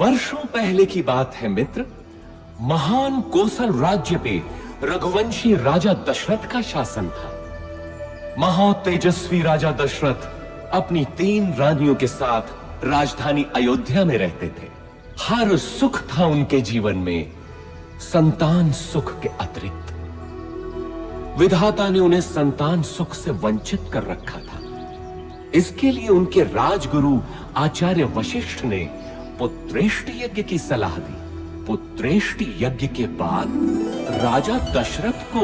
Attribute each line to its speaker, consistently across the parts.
Speaker 1: वर्षों पहले की बात है मित्र। महान कोसल राज्य पे रघुवंशी राजा दशरथ का शासन था। महातेजस्वी राजा दशरथ अपनी 3 रानियों के साथ राजधानी अयोध्या में रहते थे। हर सुख था उनके जीवन में, संतान सुख के अतिरिक्त। विधाता ने उन्हें संतान सुख से वंचित कर रखा था। इसके लिए उनके राजगुरु आचार्य वशिष्ठ ने पुत्रेष्टि यज्ञ की सलाह दी। पुत्रेष्टि यज्ञ के बाद राजा दशरथ को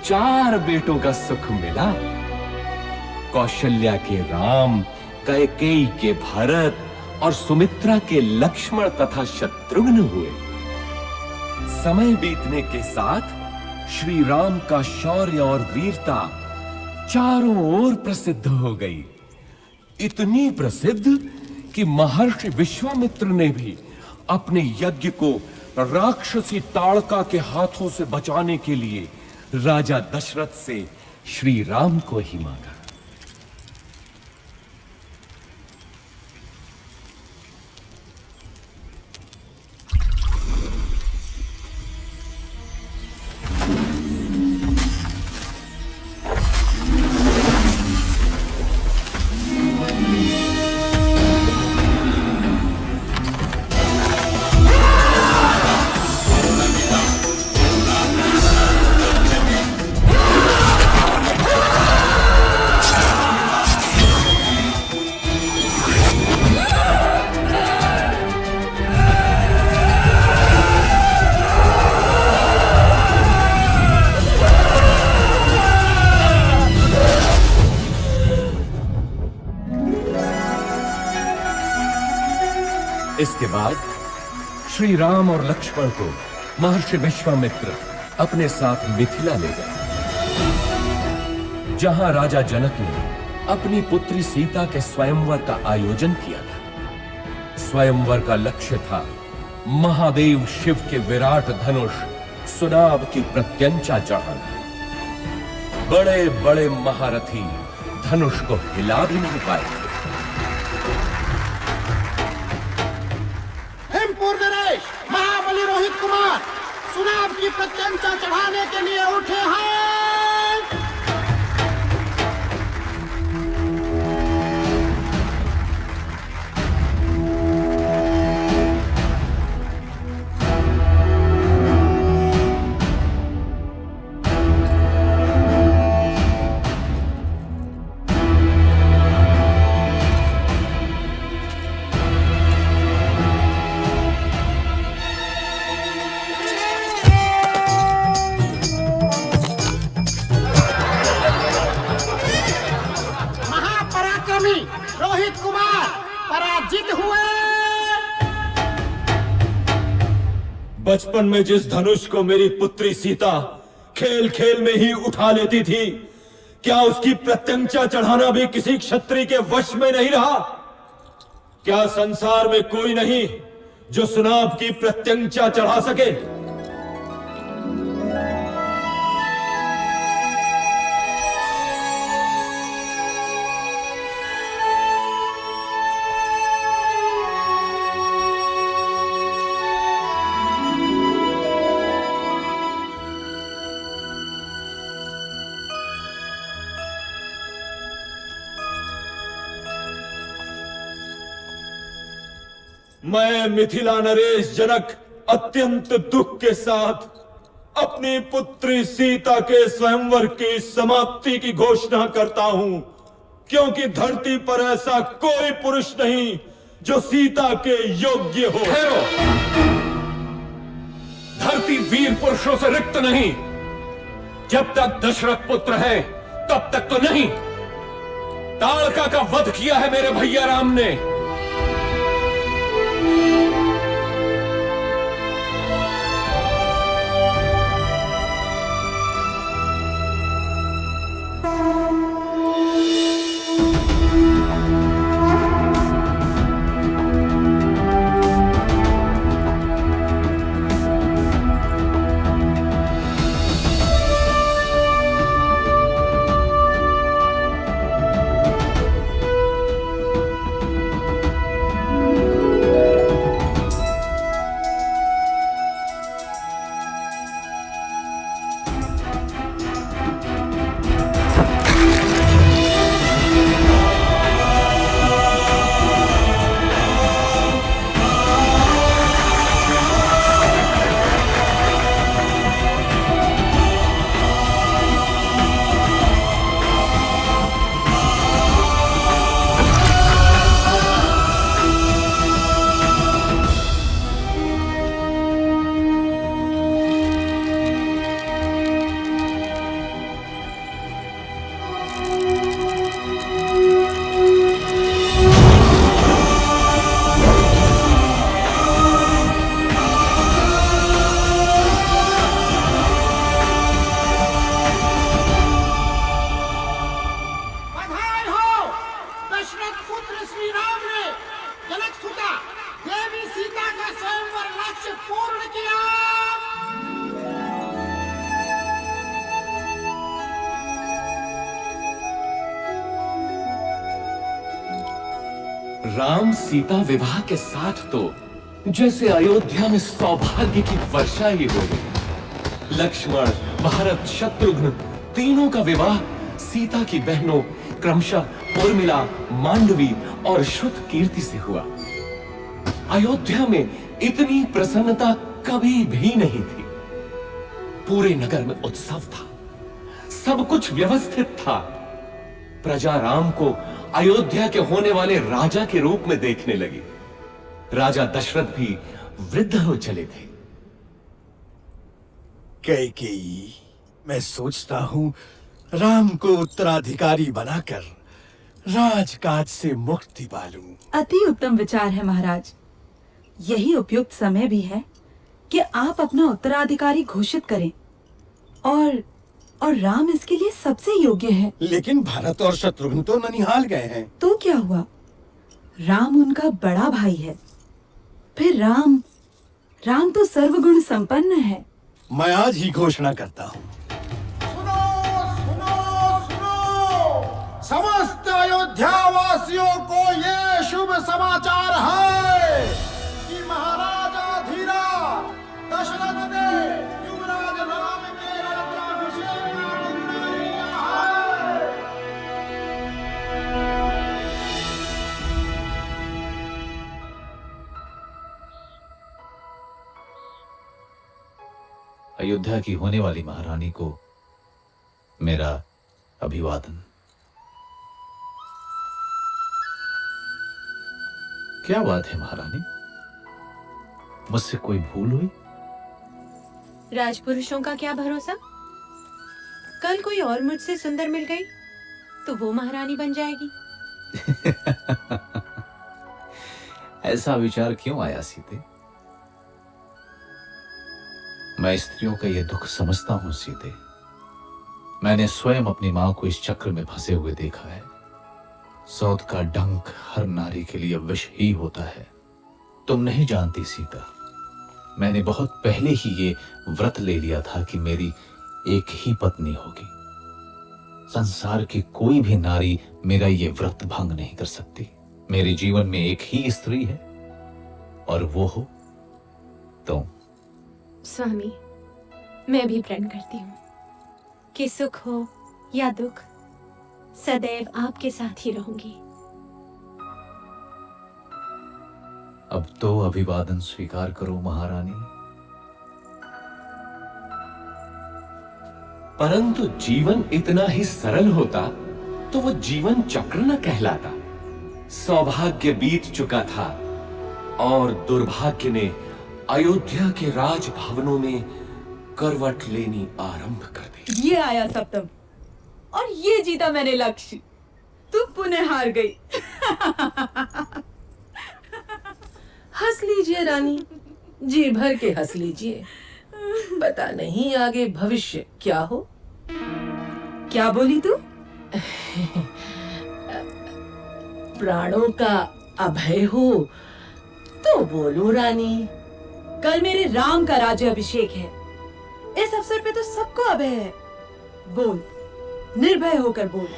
Speaker 1: 4 बेटों का सुख मिला। कौशल्या के राम, कैकेयी के भरत और सुमित्रा के लक्ष्मण तथा शत्रुघ्न हुए। समय बीतने के साथ श्री राम का शौर्य और वीरता चारों ओर प्रसिद्ध हो गई। इतनी प्रसिद्ध कि महर्षि विश्वामित्र ने भी अपने यज्ञ को राक्षसी ताड़का के हाथों से बचाने के लिए राजा दशरथ से श्री राम को ही मांगा। इसके बाद श्री राम और लक्ष्मण को महर्षि विश्वामित्र अपने साथ मिथिला ले गए, जहां राजा जनक ने अपनी पुत्री सीता के स्वयंवर का आयोजन किया था। स्वयंवर का लक्ष्य था महादेव शिव के विराट धनुष सुनाभ की प्रत्यंचा चढ़ाना। बड़े बड़े महारथी धनुष को हिला भी नहीं पाए थे।
Speaker 2: महाबली रोहित कुमार सुनाभ की प्रत्यंचा चढ़ाने के लिए उठे हैं। पराक्रमी रोहित कुमार पराजित हुए।
Speaker 3: बचपन में जिस धनुष को मेरी पुत्री सीता खेल खेल में ही उठा लेती थी, क्या उसकी प्रत्यंचा चढ़ाना भी किसी क्षत्रिय के वश में नहीं रहा? क्या संसार में कोई नहीं जो सुनाभ की प्रत्यंचा चढ़ा सके? मैं मिथिला नरेश जनक अत्यंत दुख के साथ अपनी पुत्री सीता के स्वयंवर की समाप्ति की घोषणा करता हूं, क्योंकि धरती पर ऐसा कोई पुरुष नहीं जो सीता के योग्य हो।
Speaker 1: ठहरो, धरती वीर पुरुषों से रिक्त नहीं। जब तक दशरथ पुत्र है तब तक तो नहीं। ताड़का का वध किया है मेरे भैया राम ने। राम सीता विवाह के साथ तो जैसे अयोध्या में सौभाग्य की वर्षा ही हो गई। लक्ष्मण, भरत, शत्रुघ्न तीनों का विवाह सीता की बहनों क्रमशः उर्मिला, मांडवी और श्रुत कीर्ति से हुआ। अयोध्या में इतनी प्रसन्नता कभी भी नहीं थी। पूरे नगर में उत्सव था, सब कुछ व्यवस्थित था। प्रजा राम को अयोध्या के होने वाले राजा के रूप में देखने लगी। राजा दशरथ भी वृद्ध हो चले थे।
Speaker 4: कैकेयी, मैं सोचता हूं राम को उत्तराधिकारी बनाकर राजकाज से मुक्ति पालूं।
Speaker 5: अति उत्तम विचार है महाराज। यही उपयुक्त समय भी है कि आप अपना उत्तराधिकारी घोषित करें और राम इसके लिए सबसे योग्य है।
Speaker 4: लेकिन भरत और शत्रुघ्न तो ननिहाल गए हैं।
Speaker 5: तो क्या हुआ? राम उनका बड़ा भाई है। फिर राम तो सर्वगुण संपन्न है।
Speaker 4: मैं आज ही घोषणा करता हूँ।
Speaker 2: सुनो सुनो सुनो, समस्त अयोध्या वासियों को ये शुभ समाचार है कि महाराजा धीराज दशरथ ने युवराज राम के राज्याभिषेक का निर्णय लिया है।
Speaker 6: अयोध्या की होने वाली महारानी को मेरा अभिवादन। क्या बात है महारानी, मुझसे कोई भूल हुई?
Speaker 7: राजपुरुषों का क्या भरोसा, कल कोई और मुझसे सुंदर मिल गई तो वो महारानी बन जाएगी।
Speaker 6: ऐसा विचार क्यों आया सीते? मैं स्त्रियों का यह दुख समझता हूं सीते। मैंने स्वयं अपनी मां को इस चक्र में फंसे हुए देखा है। सौत का डंक हर नारी के लिए विष ही होता है। तुम नहीं जानती सीता, मैंने बहुत पहले ही ये व्रत ले लिया था कि मेरी एक ही पत्नी होगी। संसार की कोई भी नारी मेरा ये व्रत भंग नहीं कर सकती। मेरे जीवन में एक ही स्त्री है और वो हो तुम।
Speaker 7: स्वामी, मैं भी प्रण करती हूँ कि सुख हो या दुख, सदैव आपके साथ ही रहूंगी।
Speaker 6: अब तो अभिवादन स्वीकार करो महारानी।
Speaker 1: परंतु जीवन इतना ही सरल होता तो वो जीवन चक्र न कहलाता। सौभाग्य बीत चुका था और दुर्भाग्य ने अयोध्या के राजभवनों में करवट लेनी आरंभ कर दी।
Speaker 5: ये आया सप्तम और ये जीता मैंने लक्ष्य। तू पुनः हार गई।
Speaker 8: हंस लीजिए रानी, जी भर के हंस लीजिए। पता नहीं आगे भविष्य क्या हो।
Speaker 5: क्या बोली तू?
Speaker 8: प्राणों का अभय हो तो बोलो रानी।
Speaker 5: कल मेरे राम का राज्य अभिषेक है। इस अवसर पे तो सबको अभय है। बोल, निर्भय होकर बोल।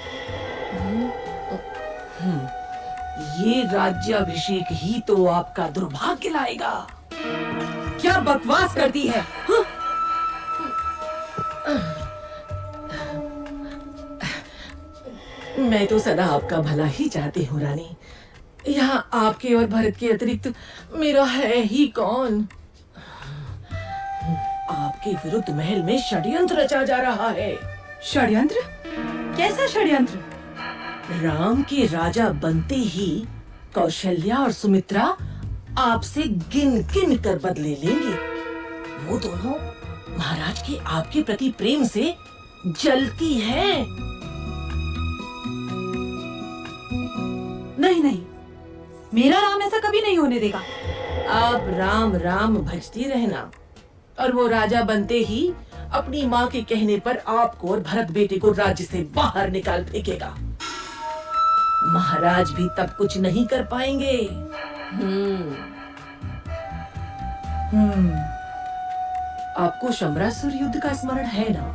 Speaker 8: ये राज्याभिषेक ही तो आपका दुर्भाग्य लाएगा।
Speaker 5: क्या बकवास करती है? हाँ?
Speaker 8: मैं तो सदा आपका भला ही चाहती हूँ रानी। यहाँ आपके और भरत के अतिरिक्त मेरा है ही कौन। आपके विरुद्ध महल में षड्यंत्र रचा जा रहा है।
Speaker 5: षड्यंत्र? कैसा षड्यंत्र?
Speaker 8: राम के राजा बनते ही कौशल्या और सुमित्रा आपसे गिन गिन कर बदले लेंगे। वो दोनों महाराज के आपके प्रति प्रेम से जलती हैं।
Speaker 5: नहीं नहीं, मेरा राम ऐसा कभी नहीं होने देगा।
Speaker 8: आप राम राम भजती रहना और वो राजा बनते ही अपनी माँ के कहने पर आपको और भरत बेटे को राज्य से बाहर निकाल फेंकेगा। महाराज भी तब कुछ नहीं कर पाएंगे। आपको शमरासुर युद्ध का स्मरण है ना?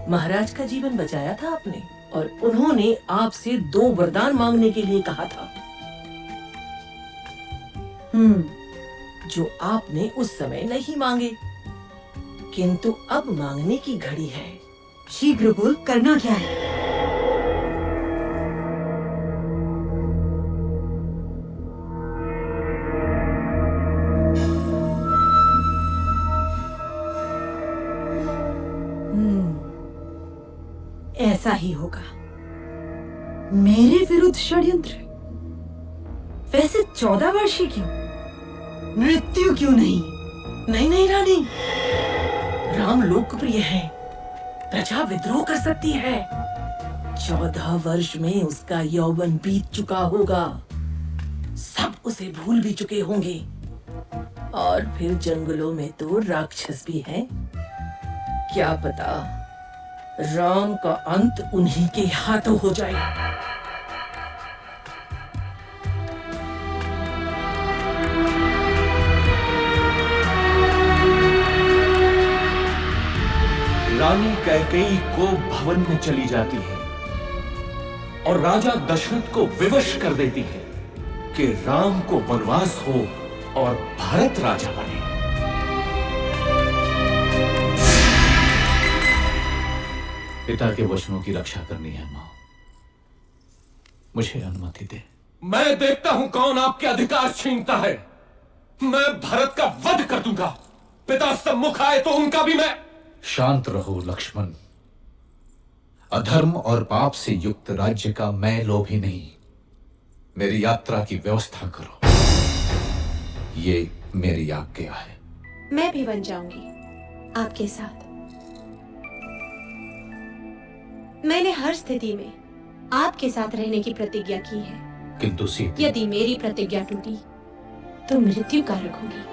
Speaker 8: महाराज का जीवन बचाया था आपने और उन्होंने आपसे 2 वरदान मांगने के लिए कहा था, जो आपने उस समय नहीं मांगे, किंतु अब मांगने की घड़ी है।
Speaker 5: शीघ्र बोल, करना क्या है? ऐसा ही होगा। मेरे विरुद्ध षड्यंत्र? वैसे 14 वर्षीय क्यों? मृत्यु क्यों नहीं?
Speaker 8: नहीं नहीं रानी, राम लोकप्रिय है, प्रजा विद्रोह कर सकती है। 14 वर्ष में उसका यौवन बीत चुका होगा, सब उसे भूल भी चुके होंगे। और फिर जंगलों में तो राक्षस भी हैं। क्या पता राम का अंत उन्हीं के हाथों हो जाए।
Speaker 1: रानी कैकेयी को भवन में चली जाती है और राजा दशरथ को विवश कर देती है कि राम को वनवास हो और भरत राजा बने।
Speaker 6: पिता के वचनों की रक्षा करनी है मां। मुझे अनुमति दे।
Speaker 1: मैं देखता हूं कौन आपके अधिकार छीनता है। मैं भरत का वध कर दूंगा। पिता सम्मुख आए तो उनका भी मैं।
Speaker 6: शांत रहो लक्ष्मण। अधर्म और पाप से युक्त राज्य का मैं लोभी नहीं। मेरी यात्रा की व्यवस्था करो, ये मेरी आज्ञा है।
Speaker 7: मैं भी बन जाऊंगी आपके साथ। मैंने हर स्थिति में आपके साथ रहने की प्रतिज्ञा की है।
Speaker 6: किंतु सीते,
Speaker 7: यदि मेरी प्रतिज्ञा टूटी तो मृत्यु कारक होगी।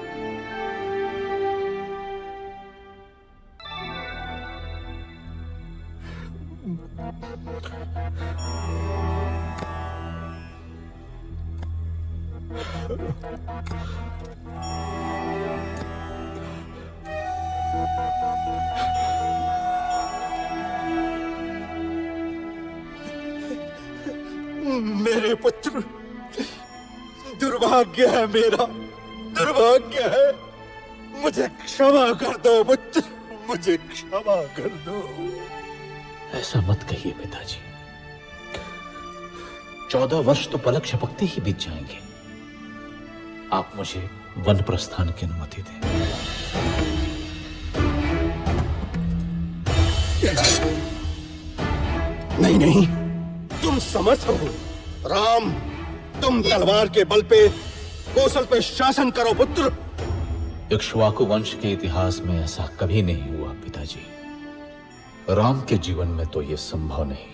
Speaker 4: मेरे पुत्र, दुर्भाग्य है मेरा, दुर्भाग्य है। मुझे क्षमा कर दो पुत्र, मुझे क्षमा कर दो।
Speaker 6: ऐसा मत कहिए पिताजी। 14 वर्ष तो पलक झपकते ही बीत जाएंगे। आप मुझे वन प्रस्थान की अनुमति दें।
Speaker 4: नहीं नहीं, तुम समर्थ हो। राम, तुम तलवार के बल पे कौशल पे शासन करो पुत्र।
Speaker 6: इक्ष्वाकु वंश के इतिहास में ऐसा कभी नहीं हुआ पिताजी। राम के जीवन में तो यह संभव नहीं।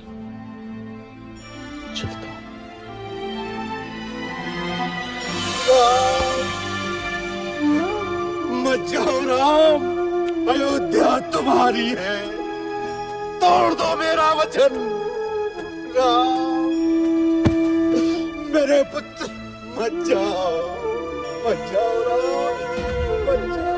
Speaker 6: चलता हूं।
Speaker 4: मत जाओ राम, अयोध्या तुम्हारी है। तोड़ दो मेरा वचन। राम, मेरे पुत्र, मत जाओ, मत जाओ राम, मत जाओ।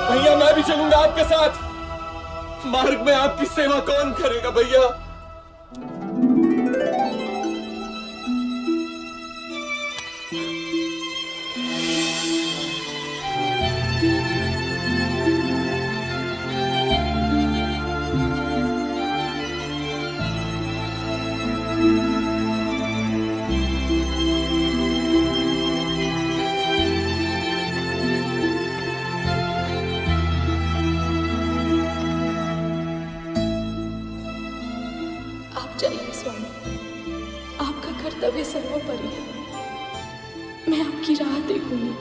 Speaker 3: भैया, मैं भी चलूंगा आपके साथ। मार्ग में आपकी सेवा कौन करेगा भैया?
Speaker 9: आप जाइए स्वामी, आपका कर्तव्य सर्वोपरि है। मैं आपकी राह देखूंगी।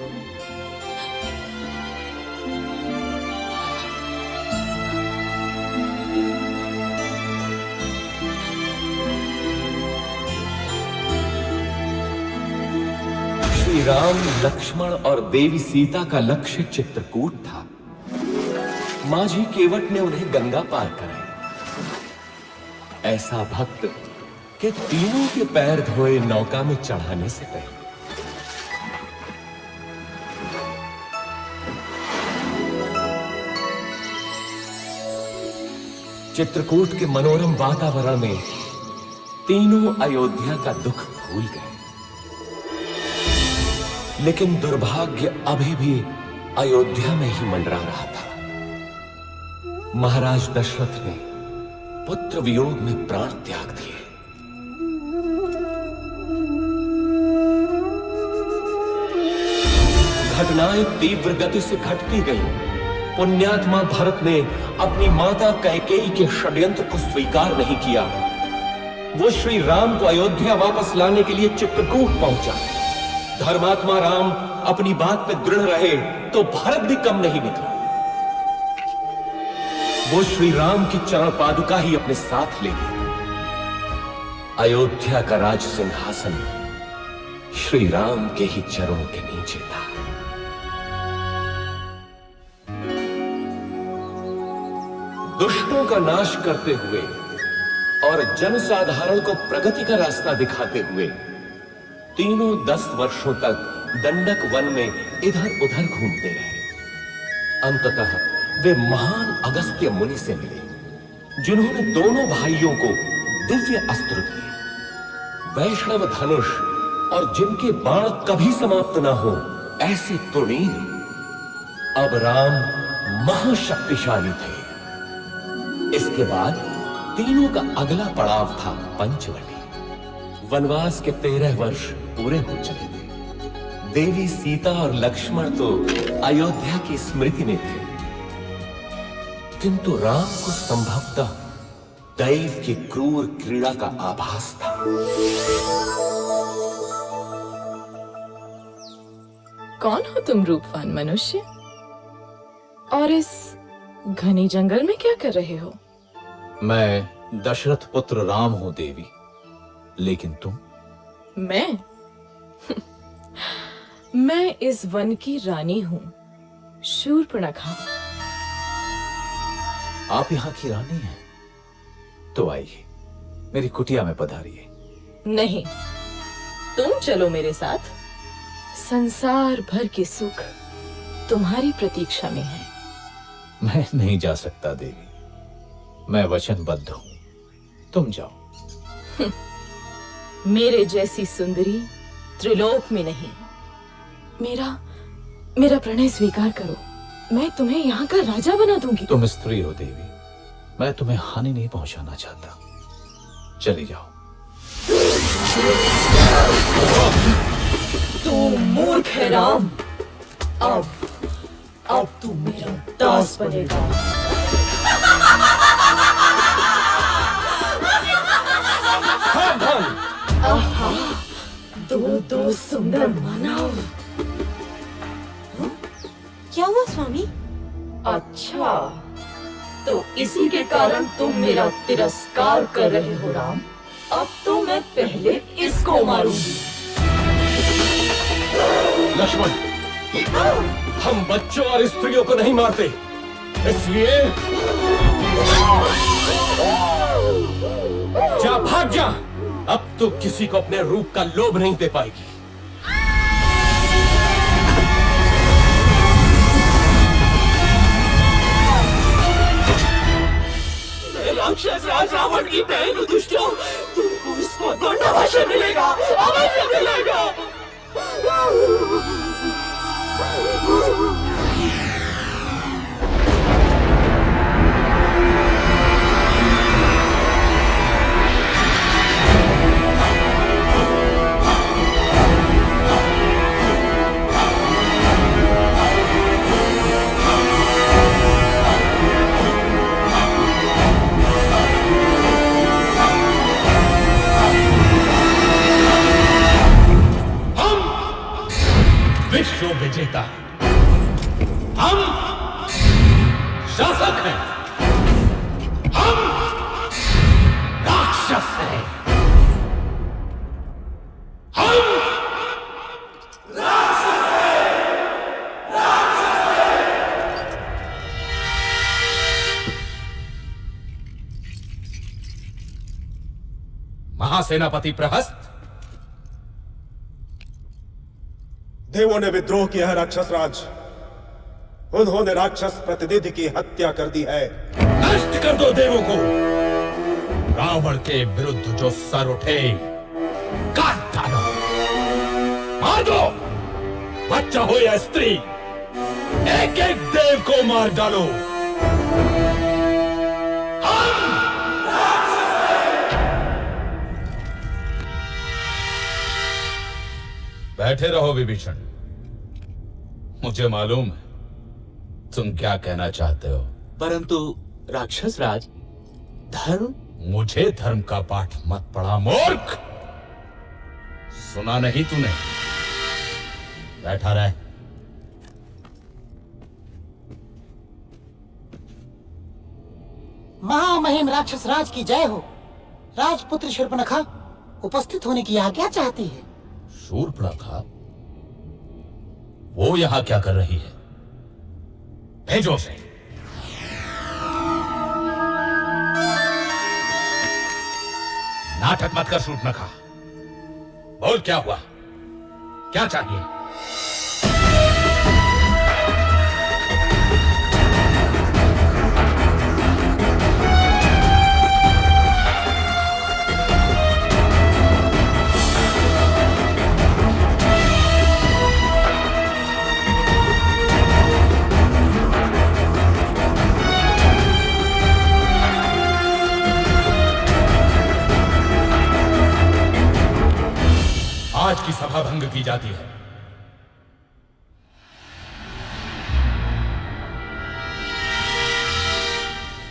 Speaker 1: श्री राम, लक्ष्मण और देवी सीता का लक्ष्य चित्रकूट था। माझी केवट ने उन्हें गंगा पार कराई। ऐसा भक्त कि तीनों के पैर धोए नौका में चढ़ाने से पहले। चित्रकूट के मनोरम वातावरण में तीनों अयोध्या का दुख भूल गए। लेकिन दुर्भाग्य अभी भी अयोध्या में ही मंडरा रहा था। महाराज दशरथ ने पुत्र वियोग में प्राण त्याग दिए। घटनाएं तीव्र गति से घटती गईं। पुण्यात्मा भरत ने अपनी माता कैकेयी के षड्यंत्र को स्वीकार नहीं किया। वो श्री राम को अयोध्या वापस लाने के लिए चित्रकूट पहुंचा। धर्मात्मा राम अपनी बात पे दृढ़ रहे तो भरत भी कम नहीं निकला। वो श्री राम की चरण पादुका ही अपने साथ ले गए। अयोध्या का राज सिंहासन श्री राम के ही चरणों के नीचे था। दुष्टों का नाश करते हुए और जनसाधारण को प्रगति का रास्ता दिखाते हुए तीनों 10 वर्षों तक दंडक वन में इधर उधर घूमते रहे। अंततः वे महान अगस्त्य मुनि से मिले, जिन्होंने दोनों भाइयों को दिव्य अस्त्र दिए। वैष्णव धनुष और जिनके बाण कभी समाप्त ना हो, ऐसे तृणीन अब राम महाशक्तिशाली थे। इसके बाद तीनों का अगला पड़ाव था पंचवटी। वनवास के 13 वर्ष पूरे हो चले थे। देवी सीता और लक्ष्मण तो अयोध्या की स्मृति में थे, किंतु राम को संभवतः दैव की क्रूर क्रीड़ा का आभास था।
Speaker 8: कौन हो तुम रूपवान मनुष्य? और इस घने जंगल में क्या कर रहे हो?
Speaker 6: मैं दशरथ पुत्र राम हूं देवी, लेकिन तुम?
Speaker 8: मैं मैं इस वन की रानी हूं, शूर्पणखा।
Speaker 6: आप यहाँ की रानी हैं? तो आइए, मेरी कुटिया में पधारिए।
Speaker 8: नहीं, तुम चलो मेरे साथ। संसार भर के सुख तुम्हारी प्रतीक्षा में है।
Speaker 6: मैं नहीं जा सकता देवी, मैं वचनबद्ध हूं, तुम जाओ।
Speaker 8: मेरे जैसी सुंदरी त्रिलोक में नहीं। मेरा प्रणय स्वीकार करो, मैं तुम्हें यहाँ का राजा बना दूंगी।
Speaker 6: तुम स्त्री हो देवी, मैं तुम्हें हानि नहीं पहुंचाना चाहता, चली जाओ।
Speaker 8: तू मूर्ख है राम, अब तू मेरा दास बनेगा।
Speaker 1: सावधान!
Speaker 8: आहा, दो सुंदर मानव।
Speaker 7: क्या हुआ स्वामी?
Speaker 8: अच्छा, तो इसी के कारण तुम मेरा तिरस्कार कर रहे हो राम। अब तो मैं पहले इसको मारूंगी।
Speaker 1: लक्ष्मण, हम बच्चों और स्त्रियों को नहीं मारते, इसलिए जा, भाग जा। अब तो किसी को अपने रूप का लोभ नहीं दे पाएगी।
Speaker 8: राक्षस राज रावण की बहन दुष्टों, तुमको इसको अवश्य मिलेगा, अवश्य मिलेगा।
Speaker 1: विश्व विजेता हम शासक हैं, हम राक्षस हैं, हम महासेनापति प्रहस्त,
Speaker 4: देवों ने विद्रोह किया है राक्षस राज। उन्होंने राक्षस प्रतिनिधि की हत्या कर दी है।
Speaker 3: नष्ट कर दो देवों को। रावण के विरुद्ध जो सर उठे काट डालो, मार दो। बच्चा हो या स्त्री, एक एक देव को मार डालो। बैठे रहो विभीषण, मुझे मालूम है तुम क्या कहना चाहते हो।
Speaker 1: परंतु राक्षस राज, धर्म।
Speaker 3: मुझे धर्म का पाठ मत पढ़ा मूर्ख। सुना नहीं तूने? बैठा रहे।
Speaker 2: महामहिम राक्षस राज की जय हो। राजपुत्री शूर्पणखा उपस्थित होने की आज्ञा चाहती है।
Speaker 3: शूर्पणखा? वो यहां क्या कर रही है? भेजो उसे। नाटक मत कर शूर्पणखा, बोल क्या हुआ, क्या चाहिए? की जाती है।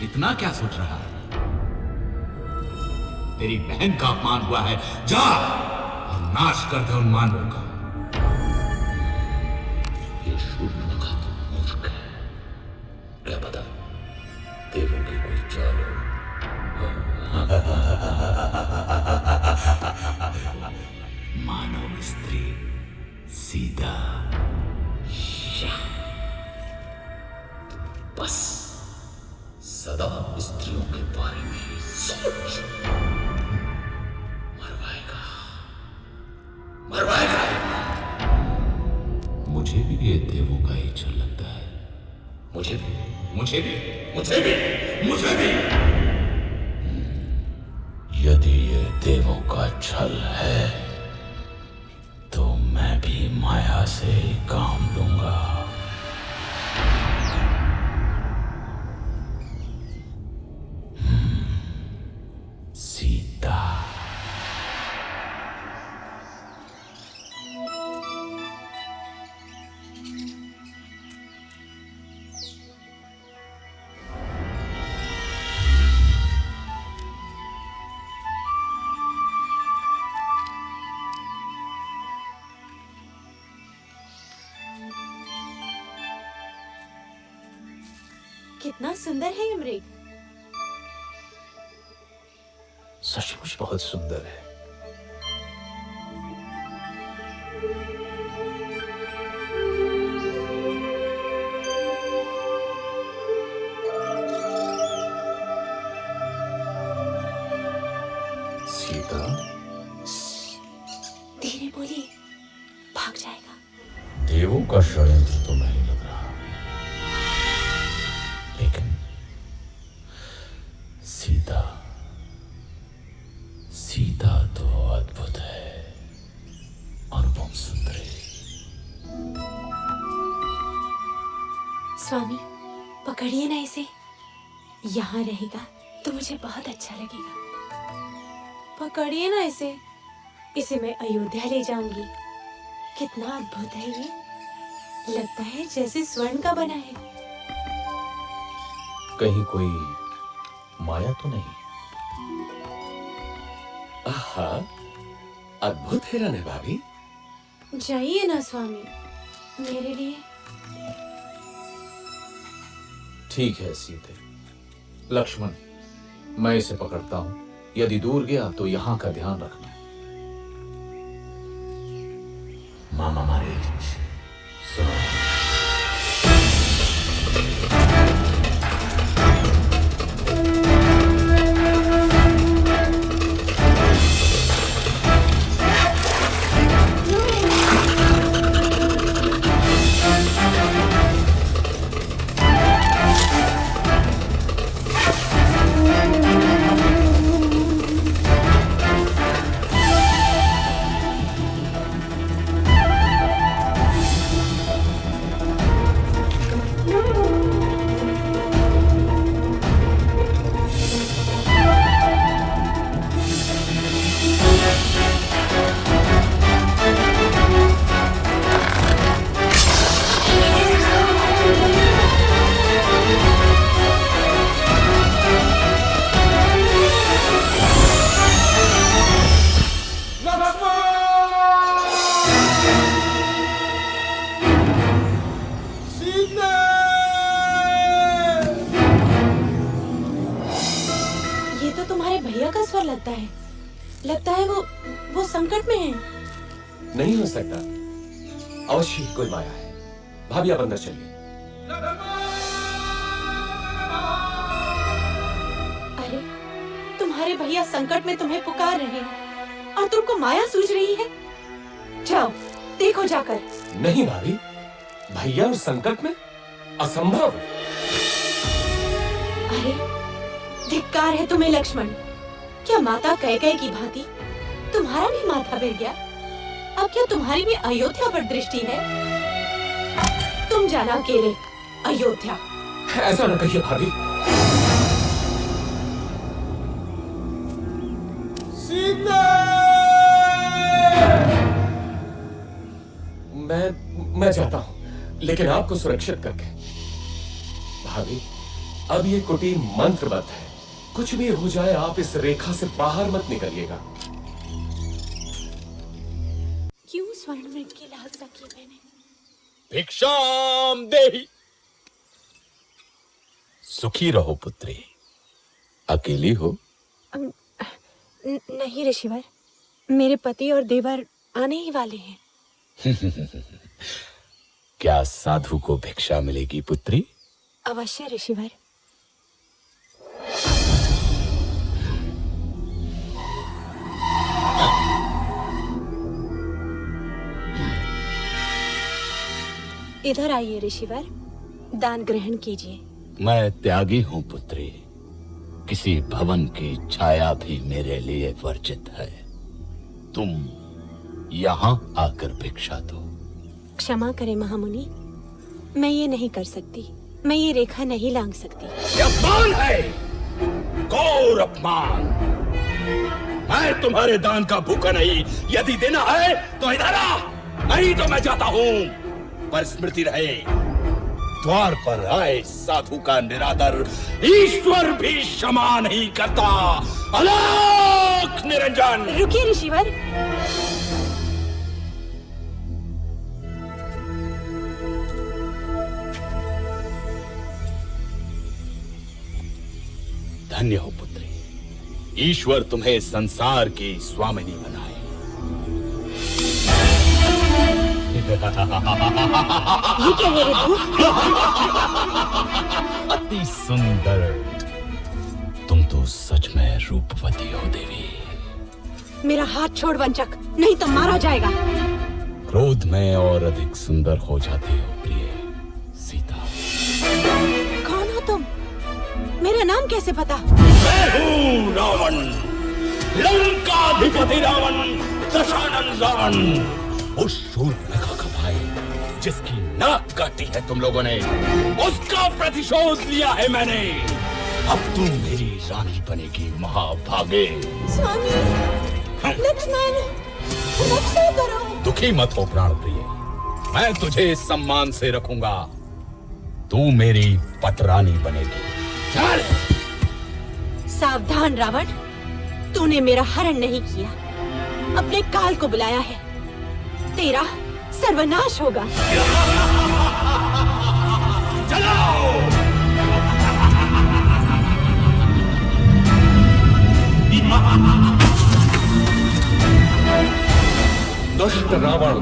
Speaker 6: इतना क्या सोच रहा है? तेरी बहन का अपमान हुआ है, जा और नाश कर दे उन मानवों का।
Speaker 10: ये शूर्पणखा तो मूर्ख है, क्या पता देवों की कोई चाल हो।
Speaker 6: मानव स्त्री सीता,
Speaker 10: बस सदा स्त्रियों के बारे में ही सोच। मरवाएगा, मरवाएगा।
Speaker 6: मुझे भी ये देवों का ही छल लगता है।
Speaker 10: मुझे भी,
Speaker 6: मुझे भी,
Speaker 10: मुझे भी, मुझे भी। यदि ये देवों का छल है तो मैं भी माया से ही काम लूंगा। सीता,
Speaker 7: कितना सुंदर है ये मृग।
Speaker 6: सचमुच बहुत सुंदर है।
Speaker 10: सीता,
Speaker 7: धीरे बोलिए, भाग जाएगा।
Speaker 10: देवों का षड्यंत्र तो नहीं लग रहा, लेकिन सीता, सीता तो अद्भुत है, अनुपम सुंदरी।
Speaker 7: स्वामी, पकड़िए ना इसे। यहाँ रहेगा तो मुझे बहुत अच्छा लगेगा। पकड़िए ना इसे, इसे मैं अयोध्या ले जाऊंगी। कितना अद्भुत है ये, लगता है जैसे स्वर्ण का बना है।
Speaker 6: कहीं कोई माया तो नहीं?
Speaker 1: आहा, अद्भुत हिरन है भाभी।
Speaker 7: जाइए ना स्वामी, मेरे लिए।
Speaker 6: ठीक है सीते। लक्ष्मण, मैं इसे पकड़ता हूं। यदि दूर गया तो यहां का ध्यान रखना।
Speaker 10: मामा मारे सुनो।
Speaker 7: लगता है वो संकट में है।
Speaker 1: नहीं हो सकता, अवश्य ही कोई माया है। भाभी आप अंदर चलिए।
Speaker 7: अरे, तुम्हारे भैया संकट में तुम्हें पुकार रहे हैं और तुमको माया सूझ रही है। जाओ देखो जाकर।
Speaker 1: नहीं भाभी, भैया उस संकट में असंभव।
Speaker 7: अरे, धिक्कार है तुम्हें लक्ष्मण। क्या माता कैकेयी की भांति तुम्हारा भी माथा गिर गया? अब क्या तुम्हारी भी अयोध्या पर दृष्टि है? तुम जाना अकेले अयोध्या।
Speaker 1: ऐसा न कहिए भाभी।
Speaker 3: सीता!
Speaker 1: मैं जाता हूं, लेकिन आपको सुरक्षित करके। भाभी, अब ये कुटीर मंत्रबद्ध है। कुछ भी हो जाए आप इस रेखा से बाहर मत निकलिएगा।
Speaker 7: क्यों स्वर्ण मृग की लालसा की मैंने?
Speaker 10: भिक्षाम देहि। सुखी रहो पुत्री। अकेली हो?
Speaker 7: नहीं ऋषिवर, मेरे पति और देवर आने ही वाले हैं।
Speaker 10: क्या साधु को भिक्षा मिलेगी पुत्री?
Speaker 7: अवश्य ऋषिवर। इधर आइए ऋषिवर, दान ग्रहण कीजिए।
Speaker 10: मैं त्यागी हूं पुत्री। किसी भवन की छाया भी मेरे लिए वर्जित है। तुम यहाँ आकर भिक्षा दो।
Speaker 7: क्षमा करें महामुनि, मैं ये नहीं कर सकती। मैं ये रेखा नहीं लांघ सकती।
Speaker 10: ये अपमान है, घोर अपमान। मैं तुम्हारे दान का भूखा नहीं। यदि देना है तो इधर आ, नहीं तो मैं जाता हूँ। पर स्मृति रहे, द्वार पर आए साधु का निरादर ईश्वर भी क्षमा नहीं करता। अलौक निरंजन।
Speaker 7: रुकिए ऋषिवर।
Speaker 10: धन्य हो पुत्री, ईश्वर तुम्हें संसार की स्वामिनी बनाए।
Speaker 7: ये क्या है ऋतु?
Speaker 10: अति सुंदर। तुम तो सच में रूपवती हो देवी।
Speaker 7: मेरा हाथ छोड़ वंचक, नहीं तो मारा जाएगा।
Speaker 10: क्रोध में और अधिक सुंदर हो जाती हो प्रिय सीता।
Speaker 7: कौन हो तुम? मेरा नाम कैसे पता?
Speaker 10: मैं हूँ रावण, लंकाधिपति रावण, दशानन रावण। उस शूर्पणखा का भाई जिसकी नाक काटी है तुम लोगों ने, उसका प्रतिशोध लिया है मैंने। अब तुम मेरी रानी बनेगी महाभागे।
Speaker 7: स्वामी, लक्ष्मण, रक्षा करो।
Speaker 10: दुखी मत हो प्राण प्रिय, मैं तुझे सम्मान से रखूंगा। तू मेरी पटरानी बनेगी। चल।
Speaker 7: सावधान रावण, तूने मेरा हरण नहीं किया, अपने काल को बुलाया है। तेरा सर्वनाश होगा।
Speaker 10: चलो।
Speaker 1: दुष्ट रावण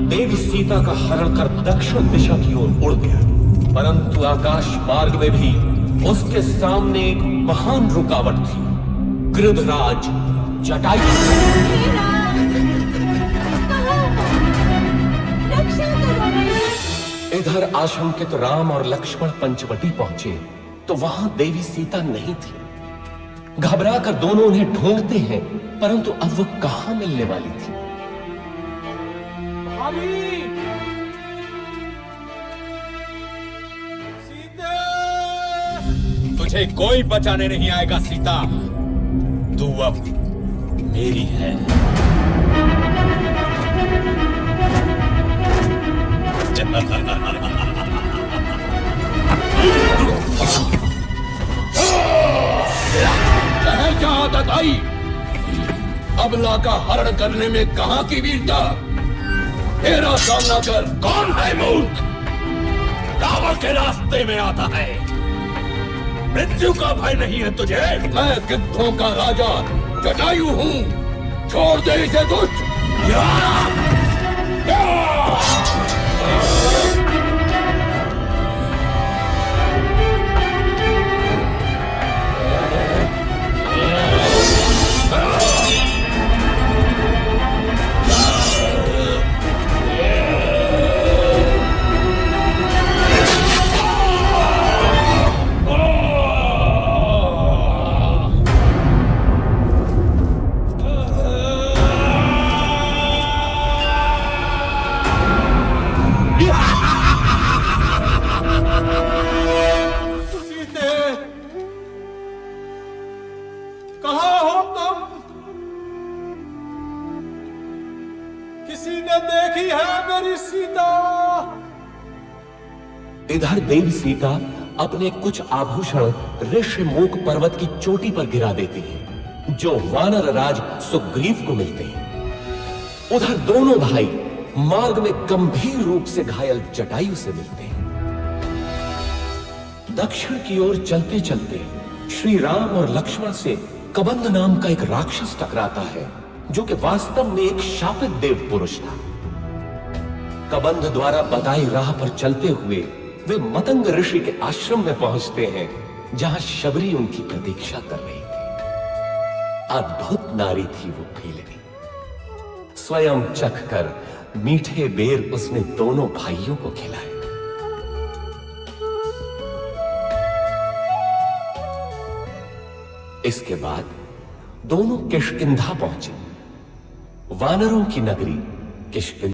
Speaker 1: देवी सीता का हरण कर दक्षिण दिशा की ओर उड़ गया, परंतु आकाश मार्ग में भी उसके सामने एक महान रुकावट थी। गृधराज जटायु। इधर आशंकित राम और लक्ष्मण पंचवटी पहुंचे तो वहां देवी सीता नहीं थी। घबरा कर दोनों उन्हें ढूंढते हैं, परंतु अब वो कहां मिलने वाली थी।
Speaker 10: तुझे कोई बचाने नहीं आएगा सीता, तू अब मेरी है।
Speaker 4: जहां तक आई, अबला का हरण करने में कहां की वीरता? तेरा सामना कर।
Speaker 10: कौन है मूर्ख? रावण के रास्ते में आता है। मृत्यु का भय नहीं है तुझे?
Speaker 4: मैं गिद्धों का राजा जटायु हूँ। छोड़ दे इसे दुष्ट।
Speaker 3: किसी ने देखी है मेरी सीता?
Speaker 1: इधर देवी सीता अपने कुछ आभूषण ऋषिमुख पर्वत की चोटी पर गिरा देती है, जो वानर राज सुग्रीव को मिलते हैं। उधर दोनों भाई मार्ग में गंभीर रूप से घायल जटायु से मिलते हैं। दक्षिण की ओर चलते चलते श्री राम और लक्ष्मण से कबंध नाम का एक राक्षस टकराता है, जो कि वास्तव में एक शापित देव पुरुष था। कबंध द्वारा बताई राह पर चलते हुए वे मतंग ऋषि के आश्रम में पहुंचते हैं, जहां शबरी उनकी प्रतीक्षा कर रही थी। अद्भुत नारी थी वो भीलनी। स्वयं चख कर मीठे बेर उसने दोनों भाइयों को खिलाए। इसके बाद दोनों किष्किंधा पहुंचे। वानरों की नगरी किष्किंधा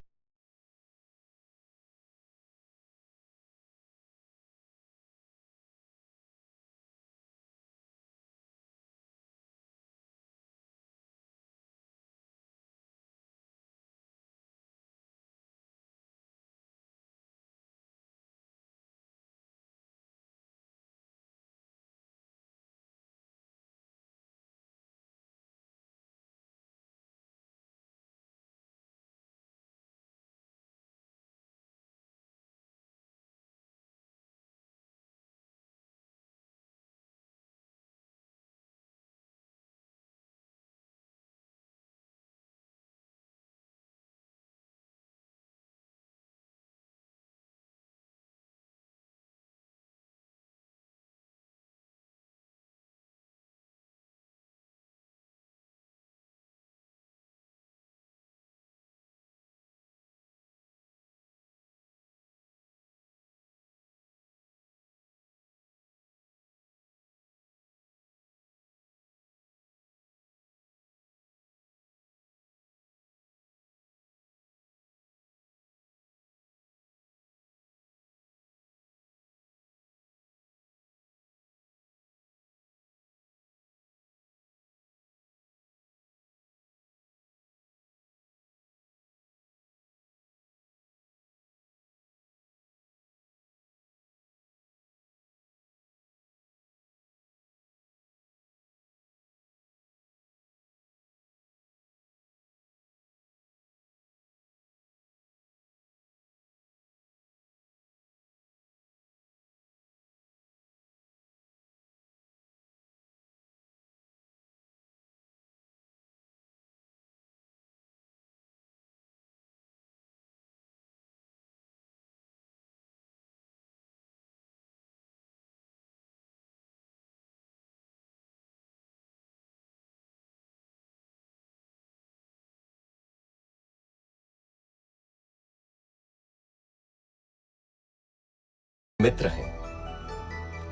Speaker 1: मित्र हैं,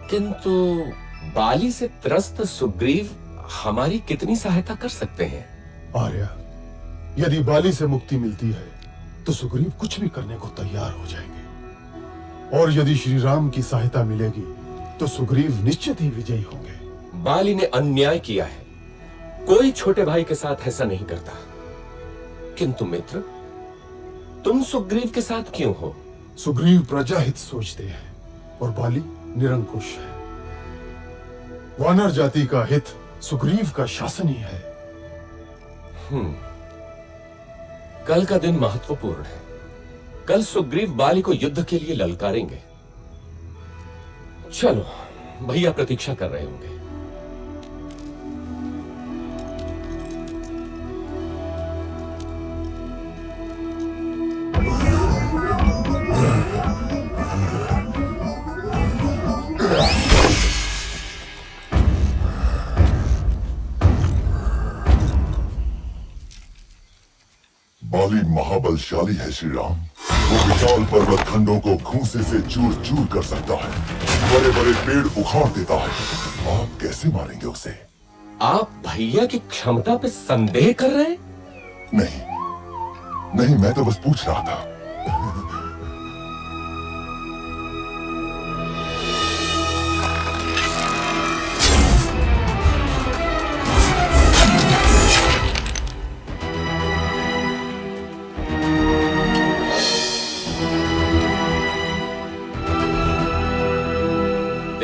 Speaker 1: किंतु बाली से त्रस्त सुग्रीव हमारी कितनी सहायता कर सकते हैं?
Speaker 11: आर्या, यदि बाली से मुक्ति मिलती है तो सुग्रीव कुछ भी करने को तैयार हो जाएंगे, और यदि श्री राम की सहायता मिलेगी तो सुग्रीव निश्चित ही विजयी होंगे।
Speaker 1: बाली ने अन्याय किया है, कोई छोटे भाई के साथ ऐसा नहीं करता। किंतु मित्र, तुम सुग्रीव के साथ क्यों हो?
Speaker 11: सुग्रीव प्रजाहित सोचते हैं और बाली निरंकुश है। वानर जाति का हित सुग्रीव का शासन ही है।
Speaker 1: कल का दिन महत्वपूर्ण है। कल सुग्रीव बाली को युद्ध के लिए ललकारेंगे। चलो, भैया प्रतीक्षा कर रहे होंगे।
Speaker 12: बाली महाबलशाली है श्री राम। वो विशाल पर्वत खंडों को घूंसे से चूर चूर कर सकता है, बड़े बड़े पेड़ उखाड़ देता है। आप कैसे मारेंगे उसे?
Speaker 1: आप भैया की क्षमता पे संदेह कर रहे हैं?
Speaker 12: नहीं, मैं तो बस पूछ रहा था।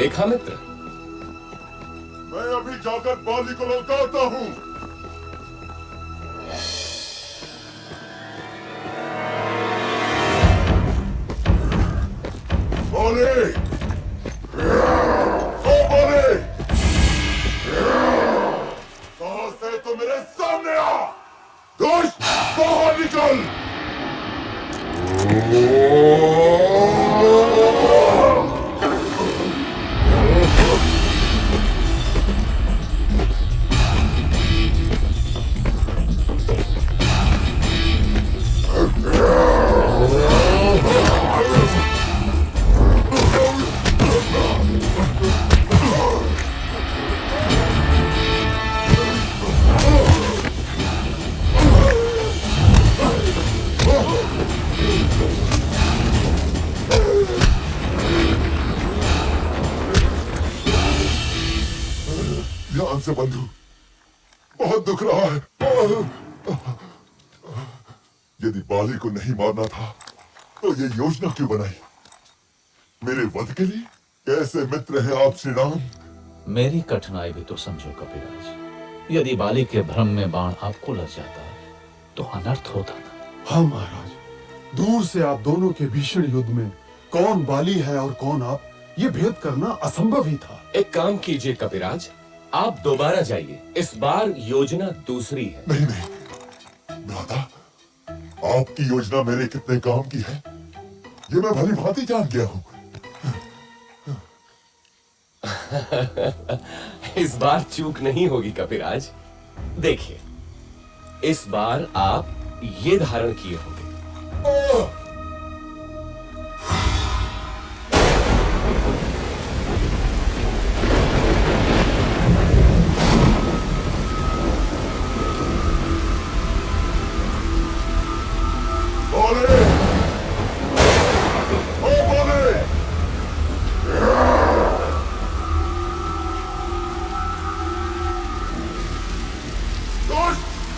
Speaker 1: देखा मित्र,
Speaker 12: मैं अभी जाकर बाली को लौटाता हूं। बाली, ओ बाली, कहां से तो मेरे सामने आ। दुष्ट, बाहर निकल। ध्यान से बंधु, बहुत दुख रहा है। यदि बाली को नहीं मारना था तो ये योजना क्यों बनाई? मेरे वध के लिए? कैसे मित्र हैं आप श्री राम?
Speaker 6: मेरी कठिनाई भी तो समझो कपिराज। यदि बाली के भ्रम में बाण आपको लग जाता तो अनर्थ होता ना।
Speaker 11: हाँ महाराज, दूर से आप दोनों के भीषण युद्ध में कौन बाली है और कौन आप, ये भेद करना असंभव ही था।
Speaker 1: एक काम कीजिए कपिराज, आप दोबारा जाइए। इस बार योजना दूसरी है।
Speaker 12: नहीं नहीं भ्राता, आपकी योजना मेरे कितने काम की है ये मैं भली भांति जान गया हूं।
Speaker 1: इस बार चूक नहीं होगी कपिराज। देखिए, इस बार आप ये धारण किए होंगे।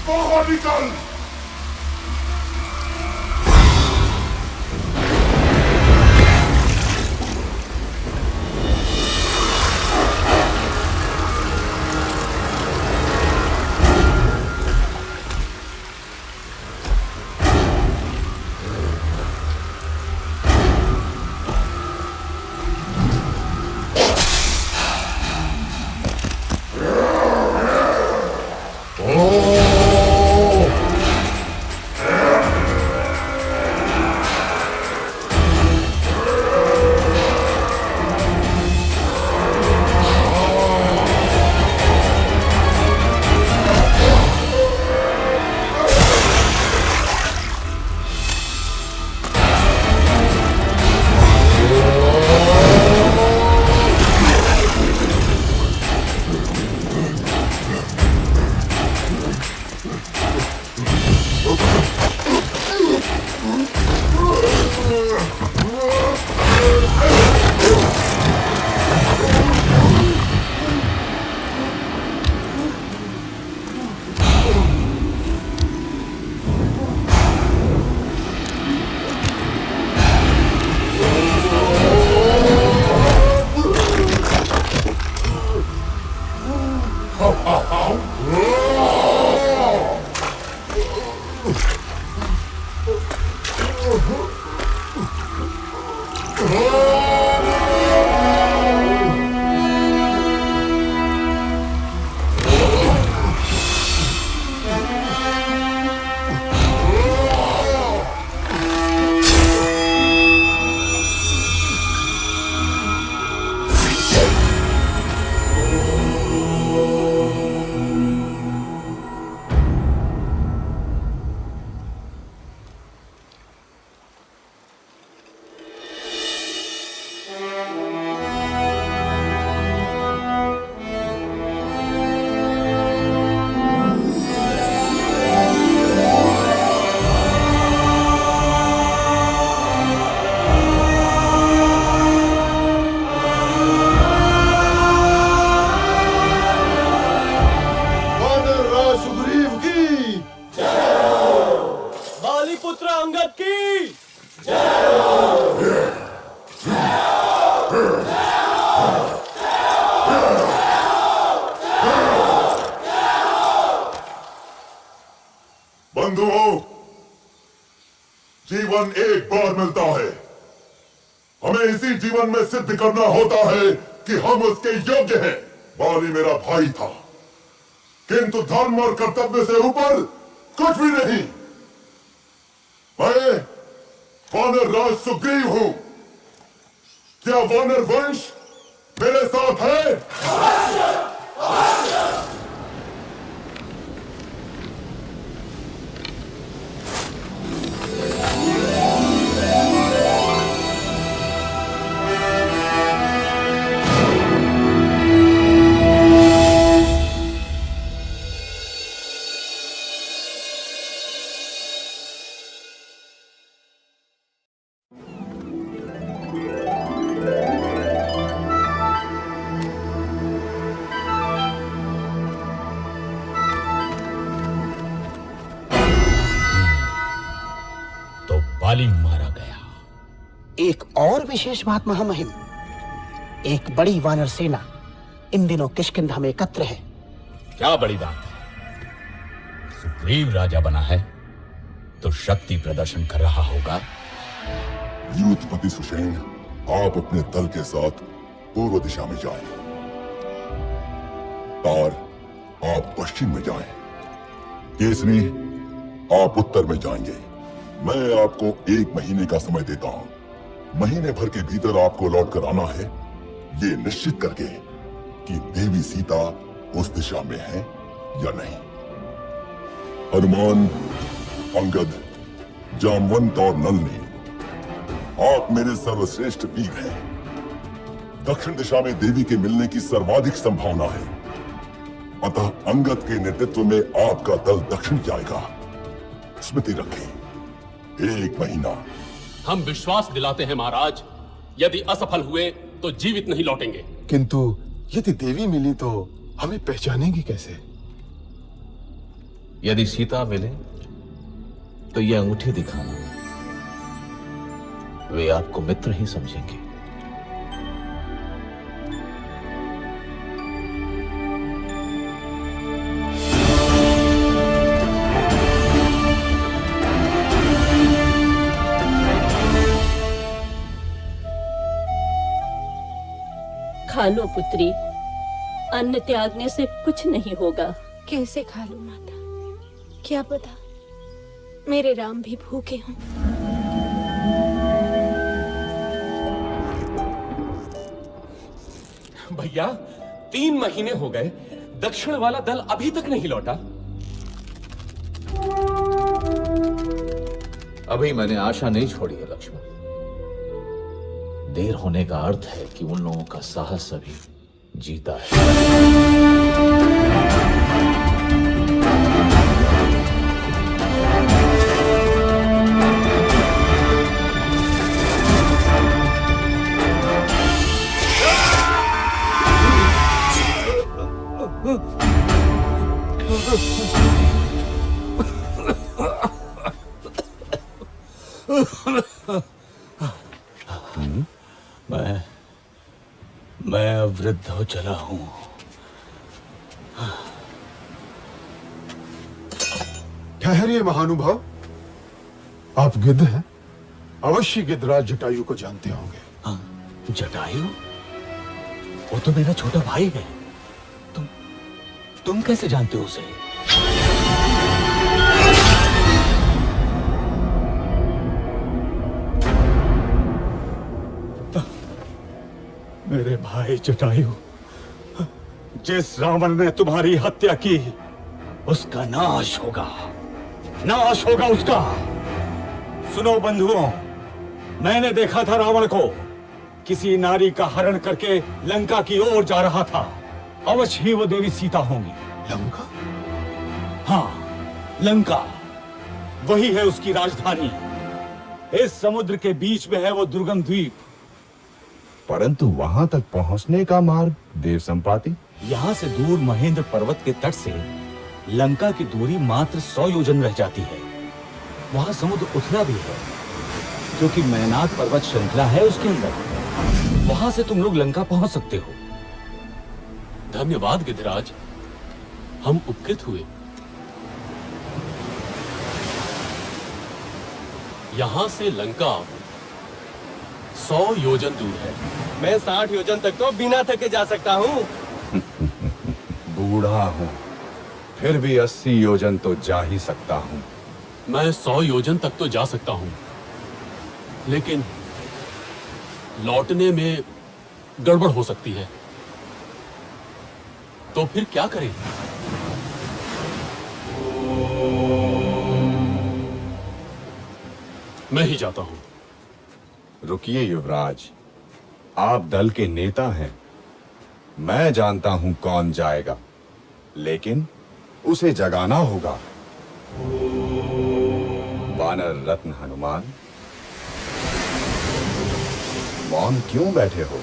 Speaker 12: बाहर निकल। हमें इसी जीवन में सिद्ध करना होता है कि हम उसके योग्य हैं। बाली मेरा भाई था, किंतु धर्म और कर्तव्य से ऊपर कुछ भी नहीं। मैं वानर राज सुग्रीव हूं। क्या वानर वंश मेरे साथ है?
Speaker 10: बाली मारा गया।
Speaker 2: एक और विशेष बात महामहिम, एक बड़ी वानर सेना इन दिनों किष्किंधा में एकत्र है।
Speaker 10: क्या बड़ी बात है? सुग्रीव राजा बना है तो शक्ति प्रदर्शन कर रहा होगा।
Speaker 12: यूथपति सुषेण, आप अपने दल के साथ पूर्व दिशा में जाएं। तार, आप पश्चिम में जाएं। केसरी, आप उत्तर में जाएंगे। मैं आपको 1 महीने का समय देता हूं। महीने भर के भीतर आपको लौट कर आना है, ये निश्चित करके कि देवी सीता उस दिशा में है या नहीं। हनुमान, अंगद, जामवंत और नलनी, आप मेरे सर्वश्रेष्ठ वीर हैं। दक्षिण दिशा में देवी के मिलने की सर्वाधिक संभावना है, अतः अंगद के नेतृत्व में आपका दल दक्षिण जाएगा। स्मृति रखें, 1 महीना।
Speaker 13: हम विश्वास दिलाते हैं महाराज, यदि असफल हुए तो जीवित नहीं लौटेंगे।
Speaker 11: किंतु यदि देवी मिली तो हमें पहचानेंगी कैसे?
Speaker 6: यदि सीता मिले तो ये अंगूठी दिखाना, वे आपको मित्र ही समझेंगे।
Speaker 14: खा लो पुत्री, अन्न त्यागने से कुछ नहीं होगा।
Speaker 7: कैसे खा लूं माता? क्या पता मेरे राम भी भूखे हों।
Speaker 1: भैया, 3 महीने हो गए, दक्षिण वाला दल अभी तक नहीं लौटा।
Speaker 6: अभी मैंने आशा नहीं छोड़ी है लक्ष्मण। देर होने का अर्थ है कि उन लोगों का साहस अभी जीता है।
Speaker 10: मैं वृद्ध हो चला हूं।
Speaker 11: ठहरिए महानुभाव, आप गिद्ध हैं? अवश्य गिद्धराज जटायु को जानते होंगे।
Speaker 10: हाँ, जटायु? वो तो मेरा छोटा भाई है। तुम कैसे जानते हो उसे? मेरे भाई जटायु, जिस रावण ने तुम्हारी हत्या की, उसका नाश होगा, नाश होगा उसका। सुनो बंधुओं, मैंने देखा था रावण को किसी नारी का हरण करके लंका की ओर जा रहा था। अवश्य ही वो देवी सीता होंगी।
Speaker 11: लंका?
Speaker 10: हाँ, लंका वही है उसकी राजधानी। इस समुद्र के बीच में है वो दुर्गम द्वीप।
Speaker 15: परंतु वहां तक पहुंचने का मार्ग देव संपाति?
Speaker 10: यहाँ से दूर महेंद्र पर्वत के तट से लंका की दूरी मात्र 100 योजन रह जाती है। वहां समुद्र उथला भी है, क्योंकि मैनाक पर्वत श्रृंखला है उसके अंदर। वहां से तुम लोग लंका पहुंच सकते हो।
Speaker 13: धन्यवाद गिद्धराज, हम उपकृत हुए। यहाँ से लंका 100 योजन दूर है।
Speaker 3: मैं 60 योजन तक तो बिना थके जा सकता हूँ।
Speaker 15: बूढ़ा हूँ, फिर भी 80 योजन तो जा ही सकता हूँ।
Speaker 13: मैं 100 योजन तक तो जा सकता हूँ, लेकिन लौटने में गड़बड़ हो सकती है। तो फिर क्या करें? मैं ही जाता हूं।
Speaker 15: रुकिए युवराज, आप दल के नेता हैं। मैं जानता हूं कौन जाएगा, लेकिन उसे जगाना होगा। वानर रत्न हनुमान, मौन क्यों बैठे हो?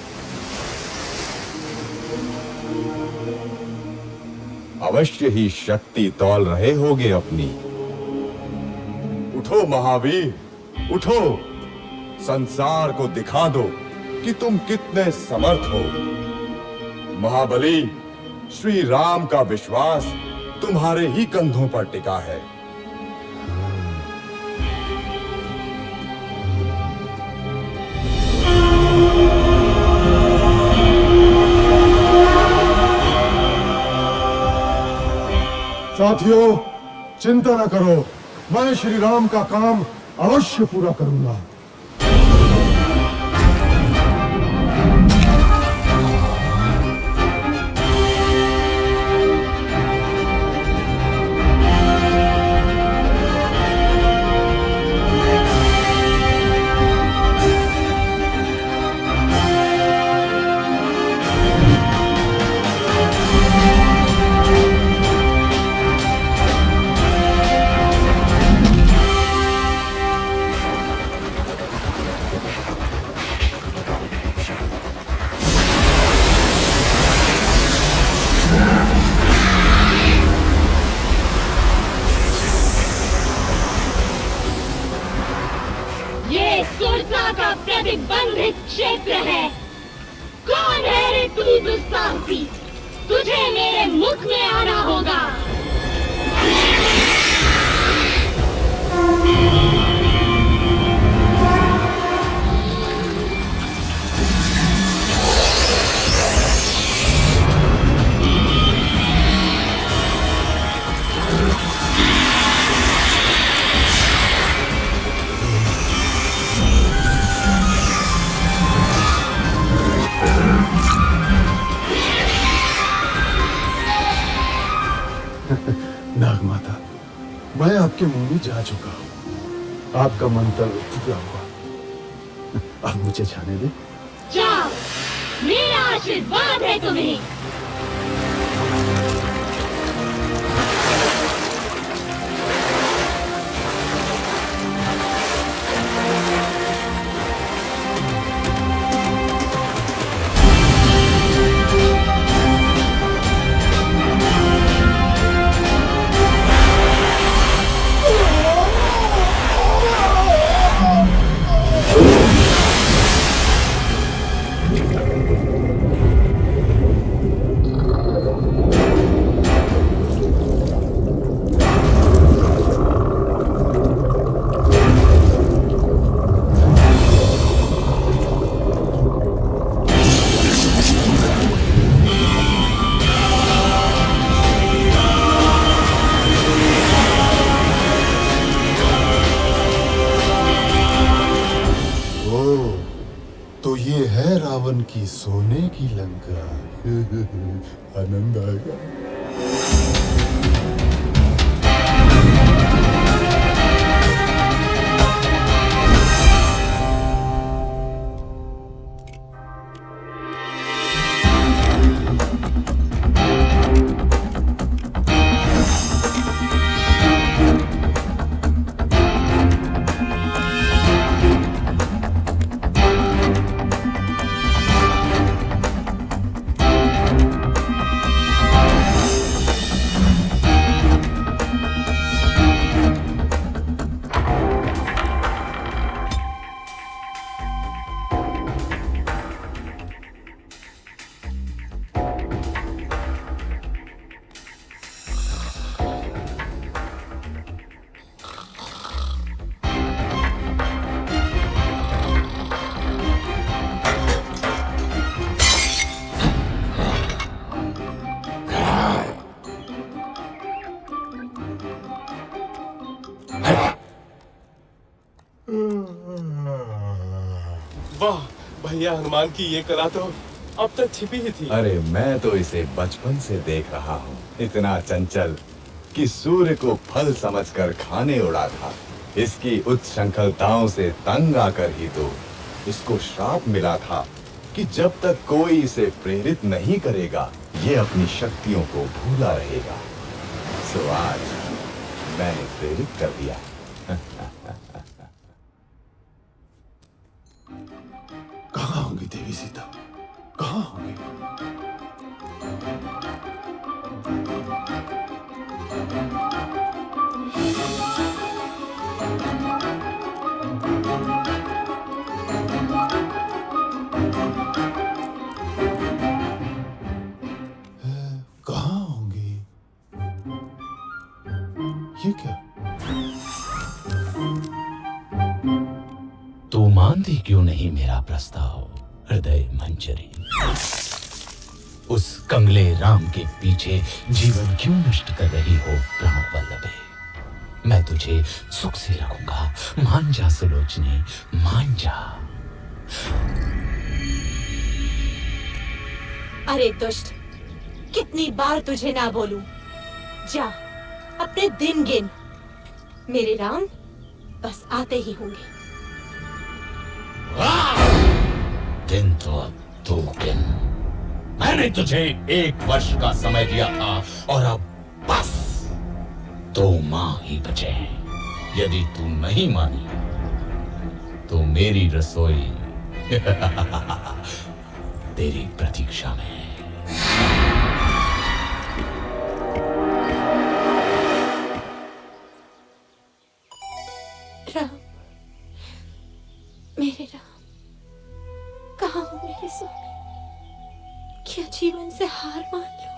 Speaker 15: अवश्य ही शक्ति तौल रहे होगे अपनी। उठो महावीर, उठो, संसार को दिखा दो कि तुम कितने समर्थ हो। महाबली, श्री राम का विश्वास तुम्हारे ही कंधों पर टिका है।
Speaker 11: साथियों, चिंता न करो, मैं श्री राम का काम अवश्य पूरा करूंगा।
Speaker 16: ये सुरसा का प्रतिबंधित क्षेत्र है। कौन है रे तू दुस्साहसी? तुझे मेरे मुख में आना होगा।
Speaker 11: नागमाता, मैं आपके मुंह में जा चुका हूँ। आपका मंतव्य पूरा हुआ। अब मुझे जाने दे।
Speaker 16: जाओ, मेरा आशीर्वाद है तुम्हें।
Speaker 11: तो ये है रावण की सोने की लंका। आनंद आएगा।
Speaker 3: भैया हनुमान की ये कला तो अब तक छिपी ही थी।
Speaker 15: अरे मैं तो इसे बचपन से देख रहा हूँ, इतना चंचल कि सूर्य को फल समझकर खाने उड़ा था। इसकी उच्छृंखलताओं से तंग आकर ही तो इसको श्राप मिला था कि जब तक कोई इसे प्रेरित नहीं करेगा ये अपनी शक्तियों को भूला रहेगा। सो आज मैंने प्रेरित कर दिया।
Speaker 11: कहाँ होंगी देवी सीता, कहाँ होंगी? कहाँ होंगी? ये क्या?
Speaker 10: तू मानती क्यों नहीं मेरा प्रस्ताव हृदय मंजरी? उस कंगले राम के पीछे जीवन क्यों नष्ट कर रही हो प्राण वल्लभे? मैं तुझे सुख से रखूंगा, मान जा सुलोचनी, मान जा।
Speaker 7: अरे दुष्ट, कितनी बार तुझे ना बोलूं? जा अपने दिन गिन, मेरे राम बस आते ही होंगे।
Speaker 10: दिन तो अब तू गिन। मैंने तुझे 1 वर्ष का समय दिया था और अब बस 2 माह ही बचे हैं। यदि तू नहीं मानी तो मेरी रसोई तेरी प्रतीक्षा में है।
Speaker 7: राम, मेरे राम, कहाँ हो मेरे स्वामी? क्या जीवन से हार मान लो?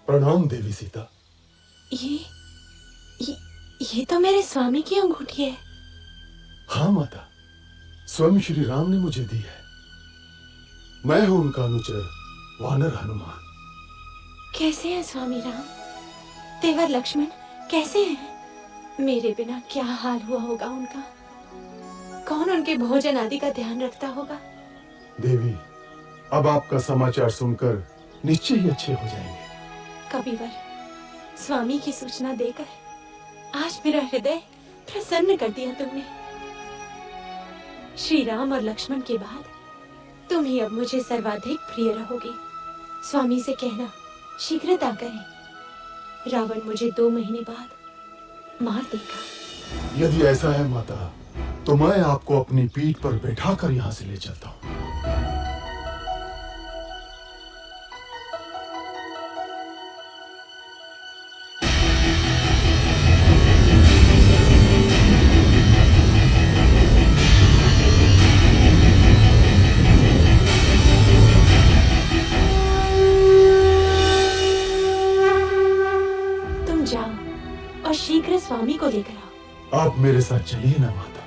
Speaker 11: प्रणाम देवी सीता।
Speaker 7: ये तो मेरे स्वामी की अंगूठी है।
Speaker 11: हाँ माता, स्वयं श्री राम ने मुझे दी है। मैं हूं उनका अनुचर वानर हनुमान।
Speaker 7: कैसे हैं स्वामी राम? तेवर लक्ष्मण कैसे हैं? मेरे बिना क्या हाल हुआ होगा उनका? कौन उनके भोजन आदि का ध्यान रखता होगा?
Speaker 11: देवी, अब आपका समाचार सुनकर निश्चय ही अच्छे हो जाएंगे।
Speaker 7: कबीवर, स्वामी की सूचना देकर आज मेरा हृदय प्रसन्न कर दिया तुमने। श्री राम और लक्ष्मण के बाद तुम ही अब मुझे सर्वाधिक प्रिय रहोगे। स्वामी से कहना शीघ्रता करें, रावण मुझे 2 महीने बाद मार देगा।
Speaker 11: यदि ऐसा है माता, तो मैं आपको अपनी पीठ पर बैठाकर यहाँ से ले चलता हूँ।
Speaker 7: शीघ्र स्वामी को लेकर आओ।
Speaker 11: आप मेरे साथ चलिए ना माता,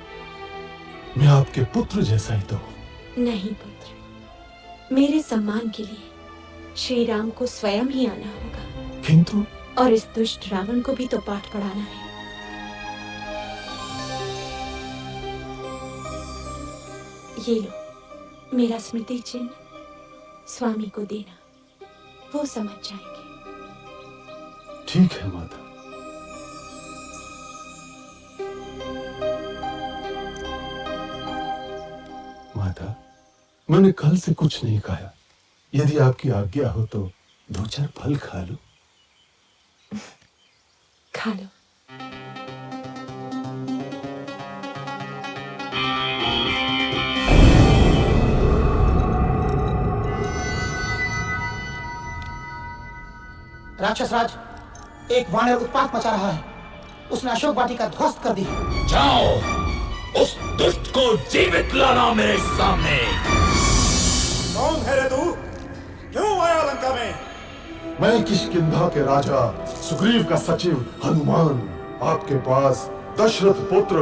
Speaker 11: मैं आपके पुत्र जैसा ही तो हूं।
Speaker 7: नहीं पुत्र, मेरे सम्मान के लिए श्री राम को स्वयं ही आना होगा।
Speaker 11: किंतु
Speaker 7: और इस दुष्ट रावण को भी तो पाठ पढ़ाना है। ये लो मेरा स्मृति चिन्ह, स्वामी को देना, वो समझ जाएंगे।
Speaker 11: ठीक है माता। माता, मैंने कल से कुछ नहीं खाया। यदि आपकी आज्ञा हो तो 2-4 फल खा लो।
Speaker 7: खा लो।
Speaker 2: राक्षस राज, एक वानर उत्पात मचा रहा है। उसने अशोक वाटिका ध्वस्त कर दी।
Speaker 10: जाओ, उस दुष्ट को जीवित लाना मेरे सामने।
Speaker 11: कौन है रे तू? क्यों आया लंका में? मैं किष्किंधा के राजा सुग्रीव का सचिव हनुमान आपके पास दशरथ पुत्र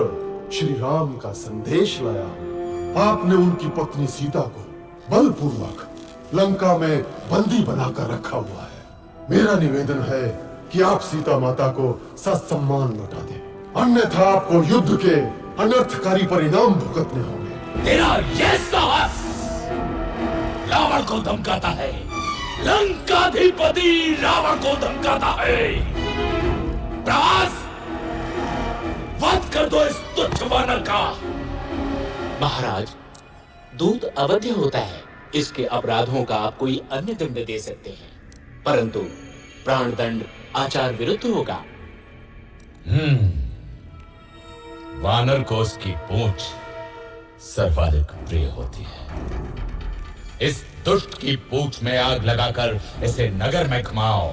Speaker 11: श्री राम का संदेश लाया हूं। आपने उनकी पत्नी सीता को बलपूर्वक लंका में बंदी बनाकर रखा हुआ है। मेरा निवेदन है कि आप सीता माता को ससम्मान लौटा दें, अन्यथा आपको युद्ध के अनर्थकारी परिणाम भुगतने होंगे।
Speaker 10: तेरा यह साहस रावण को धमकाता है, लंकाधिपति रावण को धमकाता है। प्रभास, वध कर दो इस तुच्छ वानर का।
Speaker 17: महाराज, दूत अवध्य होता है, इसके अपराधों का आप कोई अन्य दंड दे सकते हैं, परंतु प्राण दंड आचार विरुद्ध होगा।
Speaker 10: वानर को उसकी पूंछ सर्वाधिक प्रिय होती है। इस दुष्ट की पूंछ में आग लगाकर इसे नगर में घुमाओ।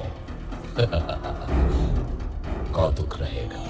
Speaker 10: कौतुक रहेगा।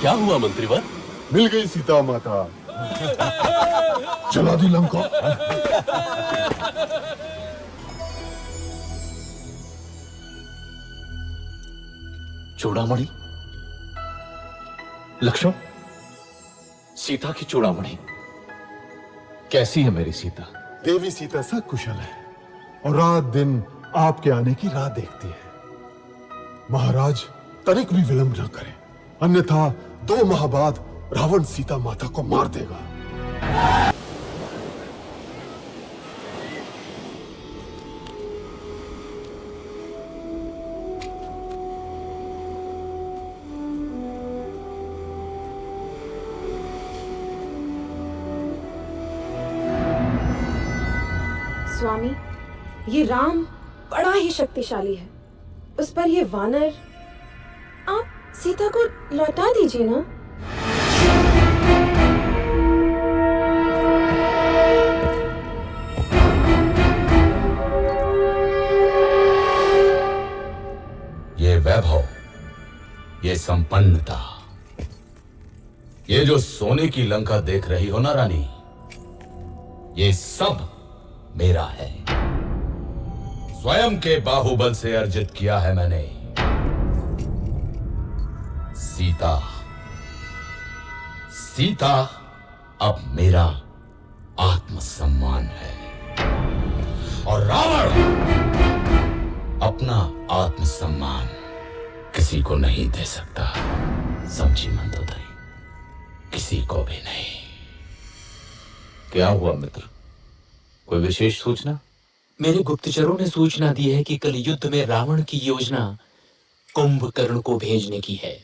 Speaker 11: क्या हुआ मंत्रीवर? मिल गई सीता माता। चला दी लंका।
Speaker 6: चूड़ामणि, लक्ष्मण, सीता की चूड़ामणि कैसी है मेरी सीता?
Speaker 11: देवी सीता सकुशल है और रात दिन आपके आने की राह देखती है। महाराज तनिक भी विलंब न करें, अन्यथा 2 माह बाद रावण सीता माता को मार देगा।
Speaker 7: स्वामी, ये राम बड़ा ही शक्तिशाली है। उस पर ये वानर, आप सीता को लौटा दीजिए ना।
Speaker 10: ये वैभव, ये संपन्नता, ये जो सोने की लंका देख रही हो ना रानी, ये सब मेरा है। स्वयं के बाहुबल से अर्जित किया है मैंने। सीता, सीता अब मेरा आत्मसम्मान है और रावण अपना आत्मसम्मान किसी को नहीं दे सकता। समझी मंदोदरी? किसी को भी नहीं।
Speaker 6: क्या हुआ मित्र, कोई विशेष सूचना?
Speaker 17: मेरे गुप्तचरों ने सूचना दी है कि कल युद्ध में रावण की योजना कुंभकर्ण को भेजने की है।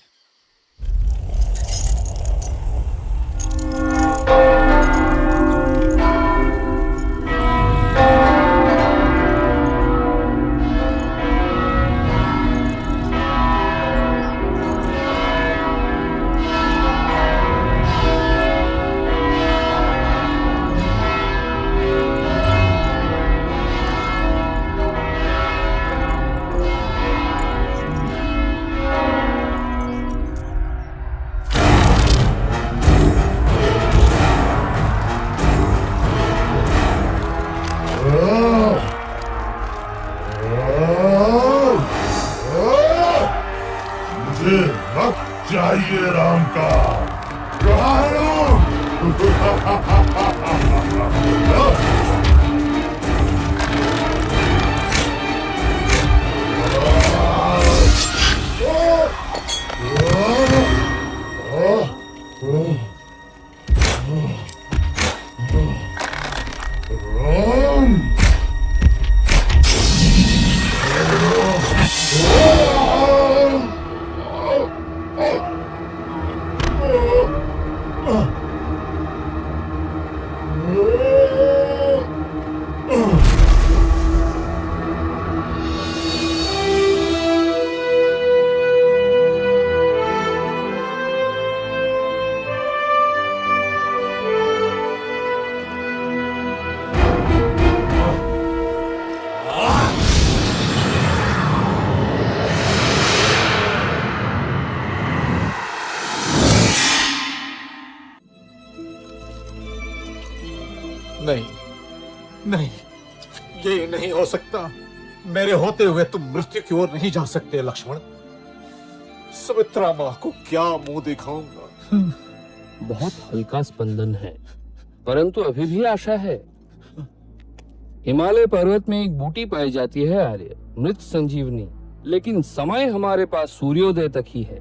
Speaker 6: नहीं, नहीं, ये नहीं हो सकता। मेरे होते हुए तुम मृत्यु की ओर नहीं जा सकते लक्ष्मण। सुमित्रा माँ को क्या मुंह दिखाऊंगा?
Speaker 18: बहुत हल्का स्पंदन है, परंतु अभी भी आशा है। हिमालय पर्वत में एक बूटी पाई जाती है आर्य, मृत संजीवनी, लेकिन समय हमारे पास सूर्योदय तक ही है।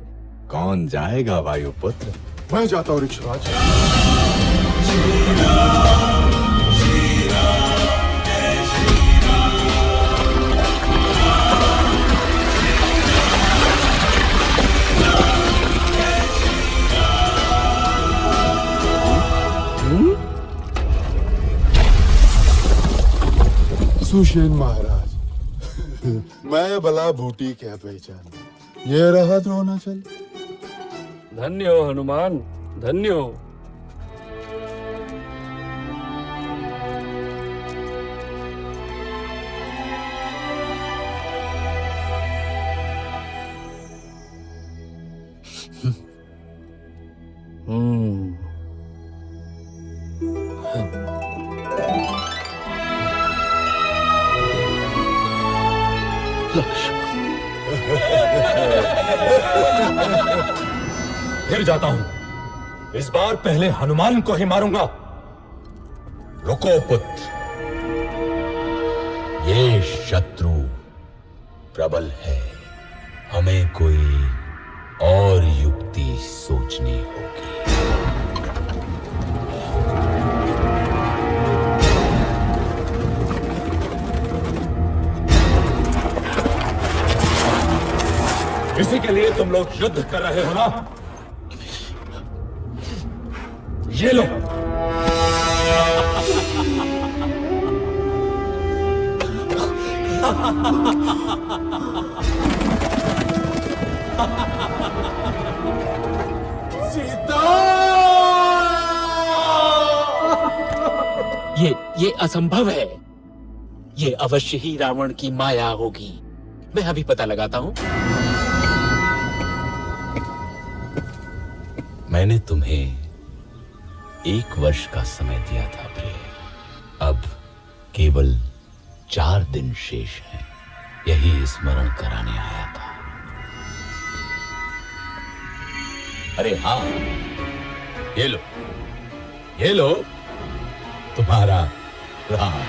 Speaker 15: कौन जाएगा वायुपुत्र?
Speaker 11: मैं जाता हूँ ऋक्षराज। सुषेण महाराज, मैं भला बूटी क्या पहचान, ये रहा द्रोणाचल।
Speaker 18: धन्य हो हनुमान, धन्य हो।
Speaker 3: फिर जाता हूं। इस बार पहले हनुमान को ही मारूंगा। रुको पुत्र,
Speaker 10: ये शत्रु प्रबल है, हमें कोई और युक्ति सोचनी होगी।
Speaker 3: इसी के लिए तुम लोग युद्ध कर रहे हो ना? ये लो।
Speaker 17: सीता! ये असंभव है। ये अवश्य ही रावण की माया होगी। मैं अभी पता लगाता हूं। मैंने तुम्हें 1 वर्ष का समय दिया था प्रिय। अब केवल 4 दिन शेष हैं। यही स्मरण कराने आया था। अरे हाँ, ये लो तुम्हारा राम।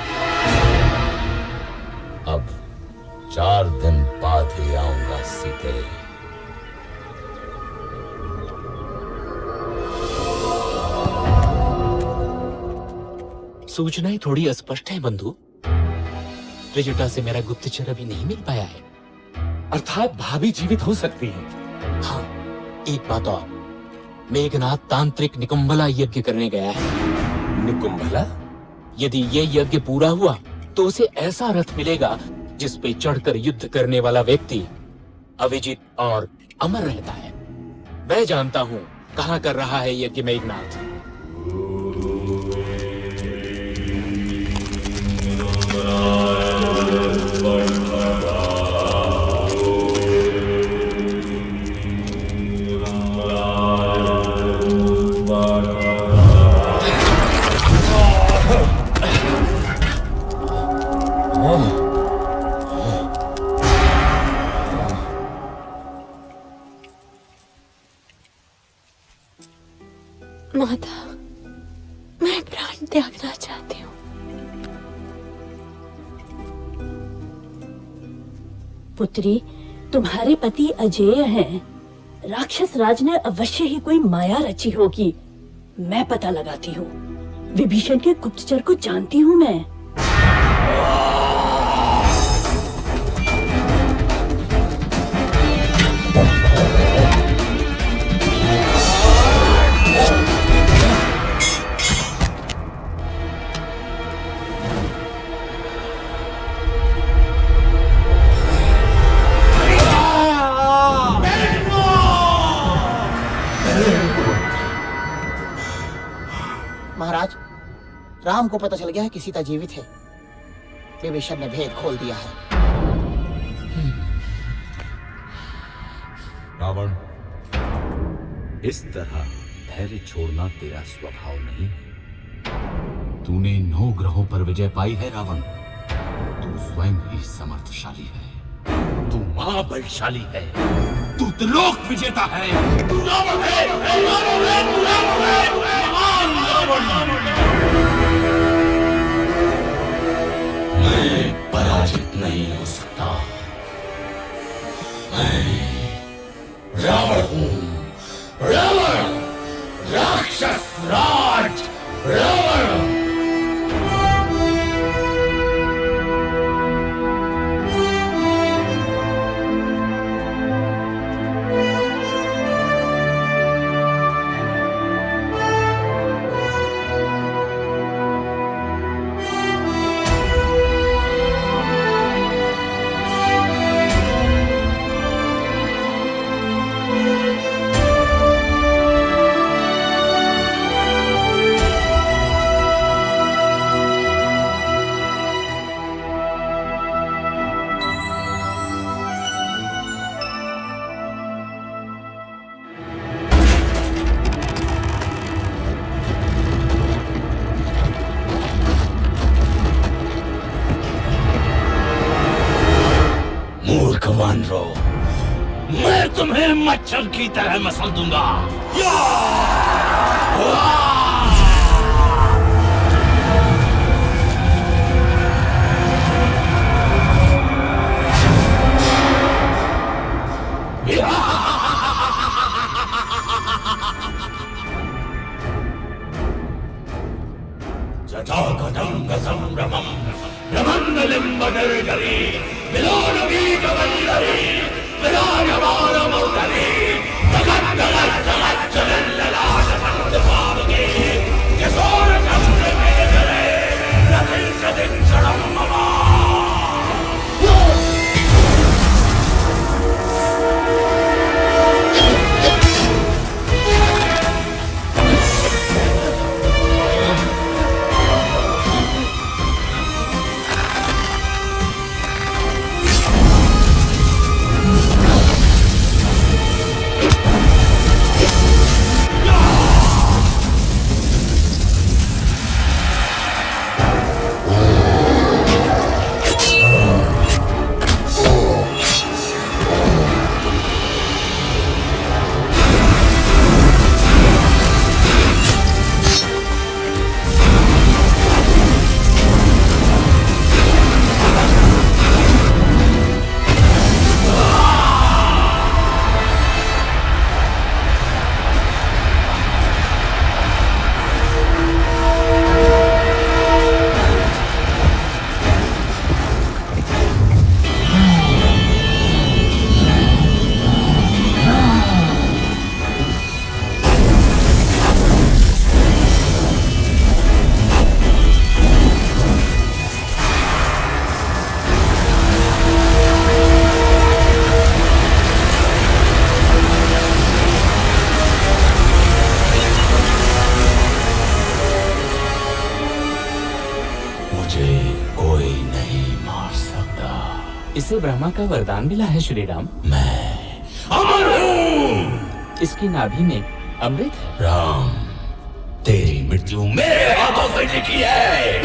Speaker 17: अब 4 दिन बाद ही आऊंगा सीते। सूचनाएं थोड़ी अस्पष्ट है बंधु। त्रिजटा से मेरा गुप्तचर अभी नहीं मिल पाया है।
Speaker 1: अर्थात भाभी जीवित हो सकती है।
Speaker 17: हाँ, एक बात और, मेघनाथ तांत्रिक निकुंभला यज्ञ करने गया है।
Speaker 1: निकुंभला?
Speaker 17: यदि ये यज्ञ पूरा हुआ तो उसे ऐसा रथ मिलेगा जिस पे चढ़कर युद्ध करने वाला व्यक्ति अविजित और अमर रहता है। मैं जानता हूँ कहाँ कर रहा है यज्ञ मेघनाथ।
Speaker 7: माता, मैं प्राण त्यागना चाहती हूँ।
Speaker 14: पुत्री, तुम्हारे पति अजेय हैं। राक्षस राज ने अवश्य ही कोई माया रची होगी। मैं पता लगाती हूँ। विभीषण के गुप्तचर को जानती हूँ मैं।
Speaker 2: महाराज, राम को पता चल गया है कि सीता जीवित है। विभीषण ने भेद खोल दिया है।
Speaker 10: रावण, इस तरह धैर्य छोड़ना तेरा स्वभाव नहीं है। तूने 9 ग्रहों पर विजय पाई है रावण। तू स्वयं ही समर्थशाली है। तू महाबलशाली है। तू त्रिलोक विजेता है। तू रावण है, तू रावण है, तू रावण है, महान रावण। मैं पराजित नहीं हो सकता। मैं रावण हूँ। रावण, राक्षस राज रावण। वानरो, मैं तुम्हें मच्छर की तरह मसल दूंगा। जटाकटंग संभ्रमं ब्रह्मण्डलिम्बनिर्झरी विलोलवीकवल्लरी विराजमानमौदरी जगद्जगज्जगज्जलल्ललाटपण्डपावके यशोरचन्द्रमेधरे रथिर्षदिक्षणं मम।
Speaker 17: इसे ब्रह्मा का वरदान मिला है श्री राम।
Speaker 10: मैं अमर हूँ।
Speaker 17: इसकी नाभि में अमृत है।
Speaker 10: राम, तेरी मृत्यु मेरे हाथों से लिखी है।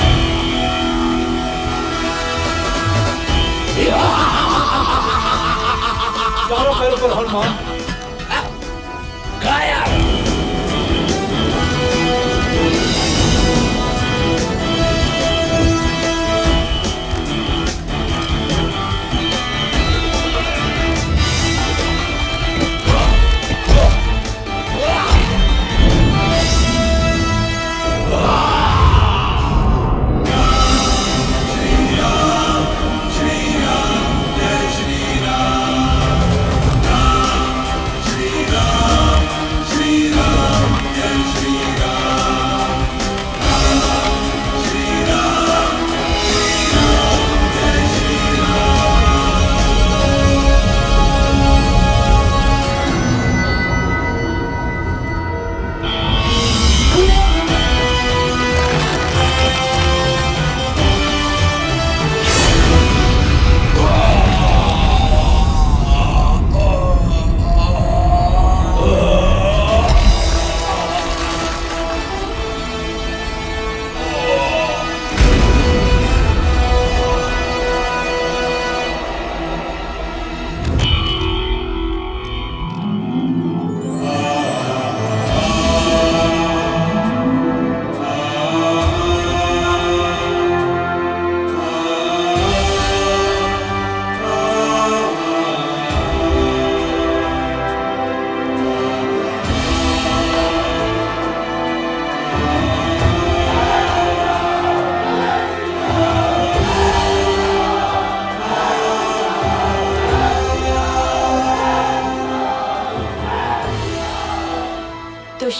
Speaker 3: चारों पैरों पर हनुमान।
Speaker 10: गायब।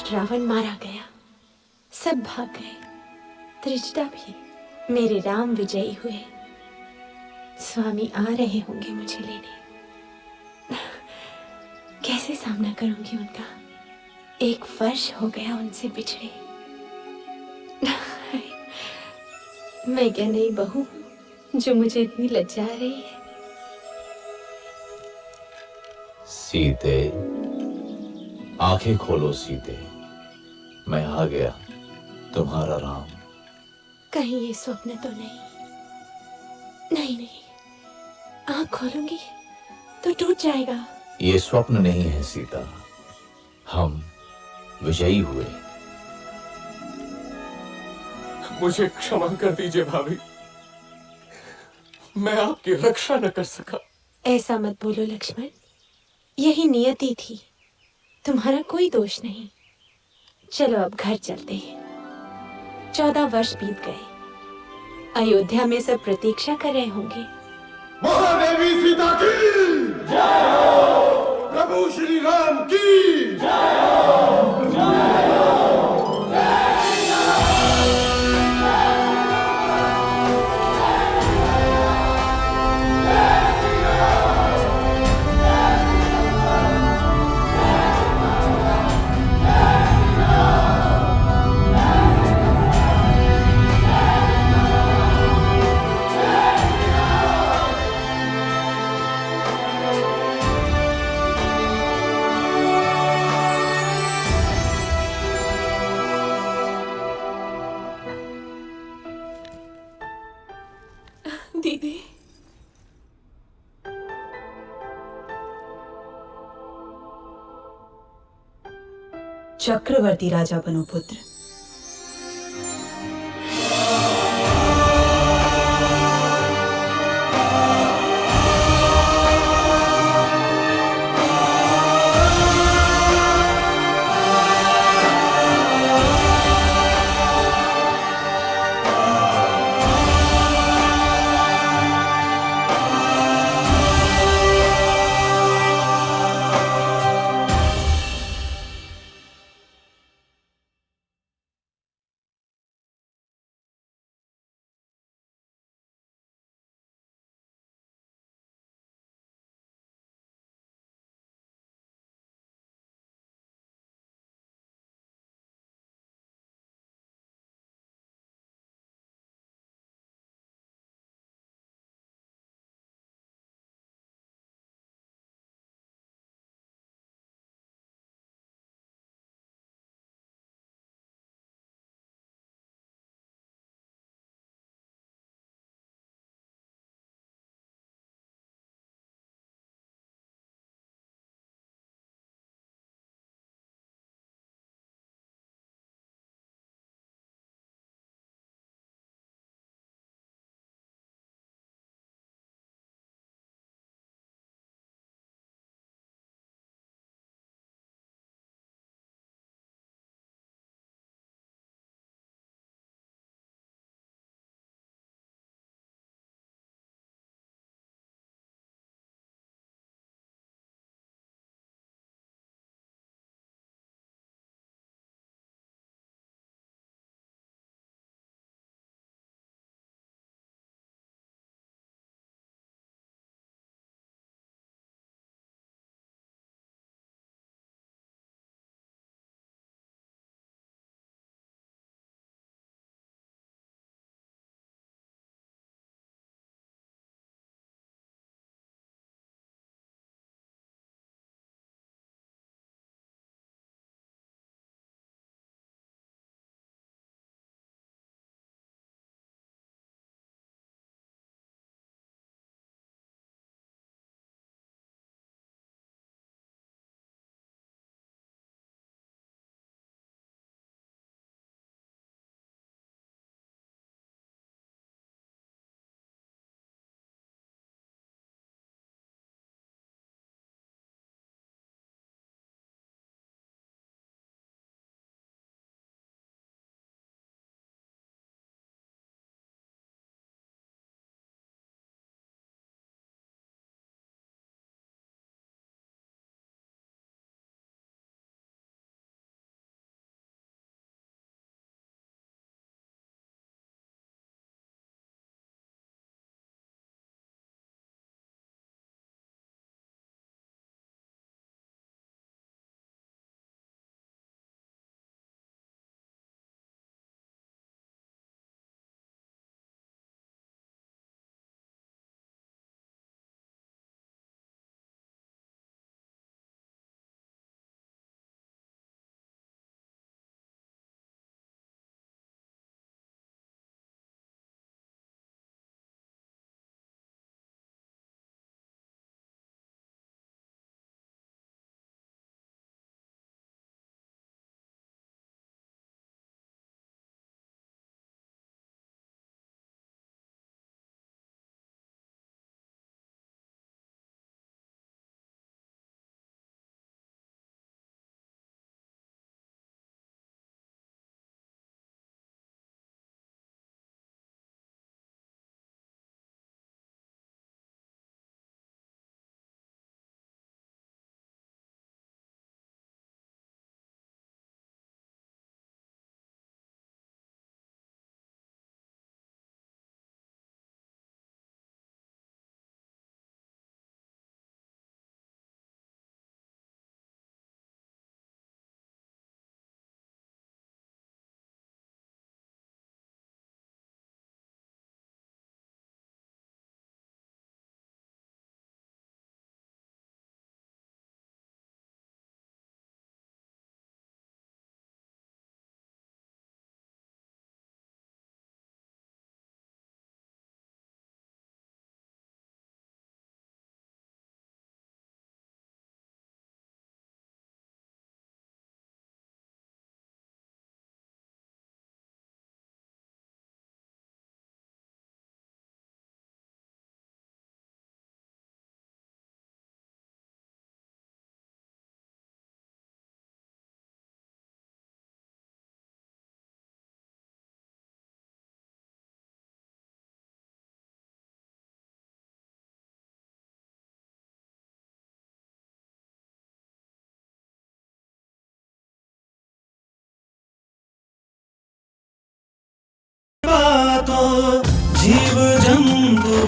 Speaker 7: दुष्ट रावण मारा गया, सब भाग गए, त्रिजटा भी। मेरे राम विजयी हुए। स्वामी आ रहे होंगे मुझे लेने। कैसे सामना करूंगी उनका? 1 वर्ष हो गया उनसे बिछड़े। मैं क्या नई बहू जो मुझे इतनी लज्जा रही है?
Speaker 6: सीते, आंखें खोलो सीते, मैं आ गया, तुम्हारा राम।
Speaker 7: कहीं ये स्वप्न तो नहीं? नहीं नहीं, आंख खोलूंगी तो टूट जाएगा।
Speaker 6: ये स्वप्न नहीं है सीता, हम विजयी हुए।
Speaker 1: मुझे क्षमा कर दीजिए भाभी, मैं आपकी रक्षा न कर सका।
Speaker 7: ऐसा मत बोलो लक्ष्मण, यही नियति थी, तुम्हारा कोई दोष नहीं। चलो अब घर चलते हैं। 14 वर्ष बीत गए, अयोध्या में सब प्रतीक्षा कर रहे होंगे।
Speaker 11: महादेवी सीता की जय हो, प्रभु श्री राम की जय हो, जय हो।
Speaker 9: दीदी,
Speaker 5: चक्रवर्ती राजा बनो पुत्र।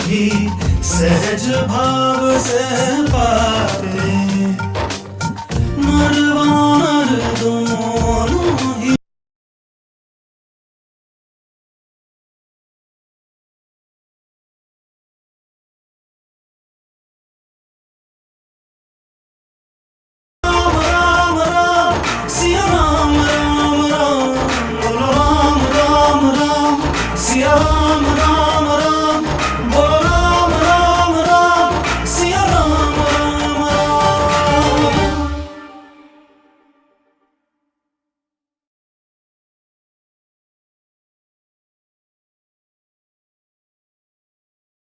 Speaker 19: भी सहज भाव से पाते।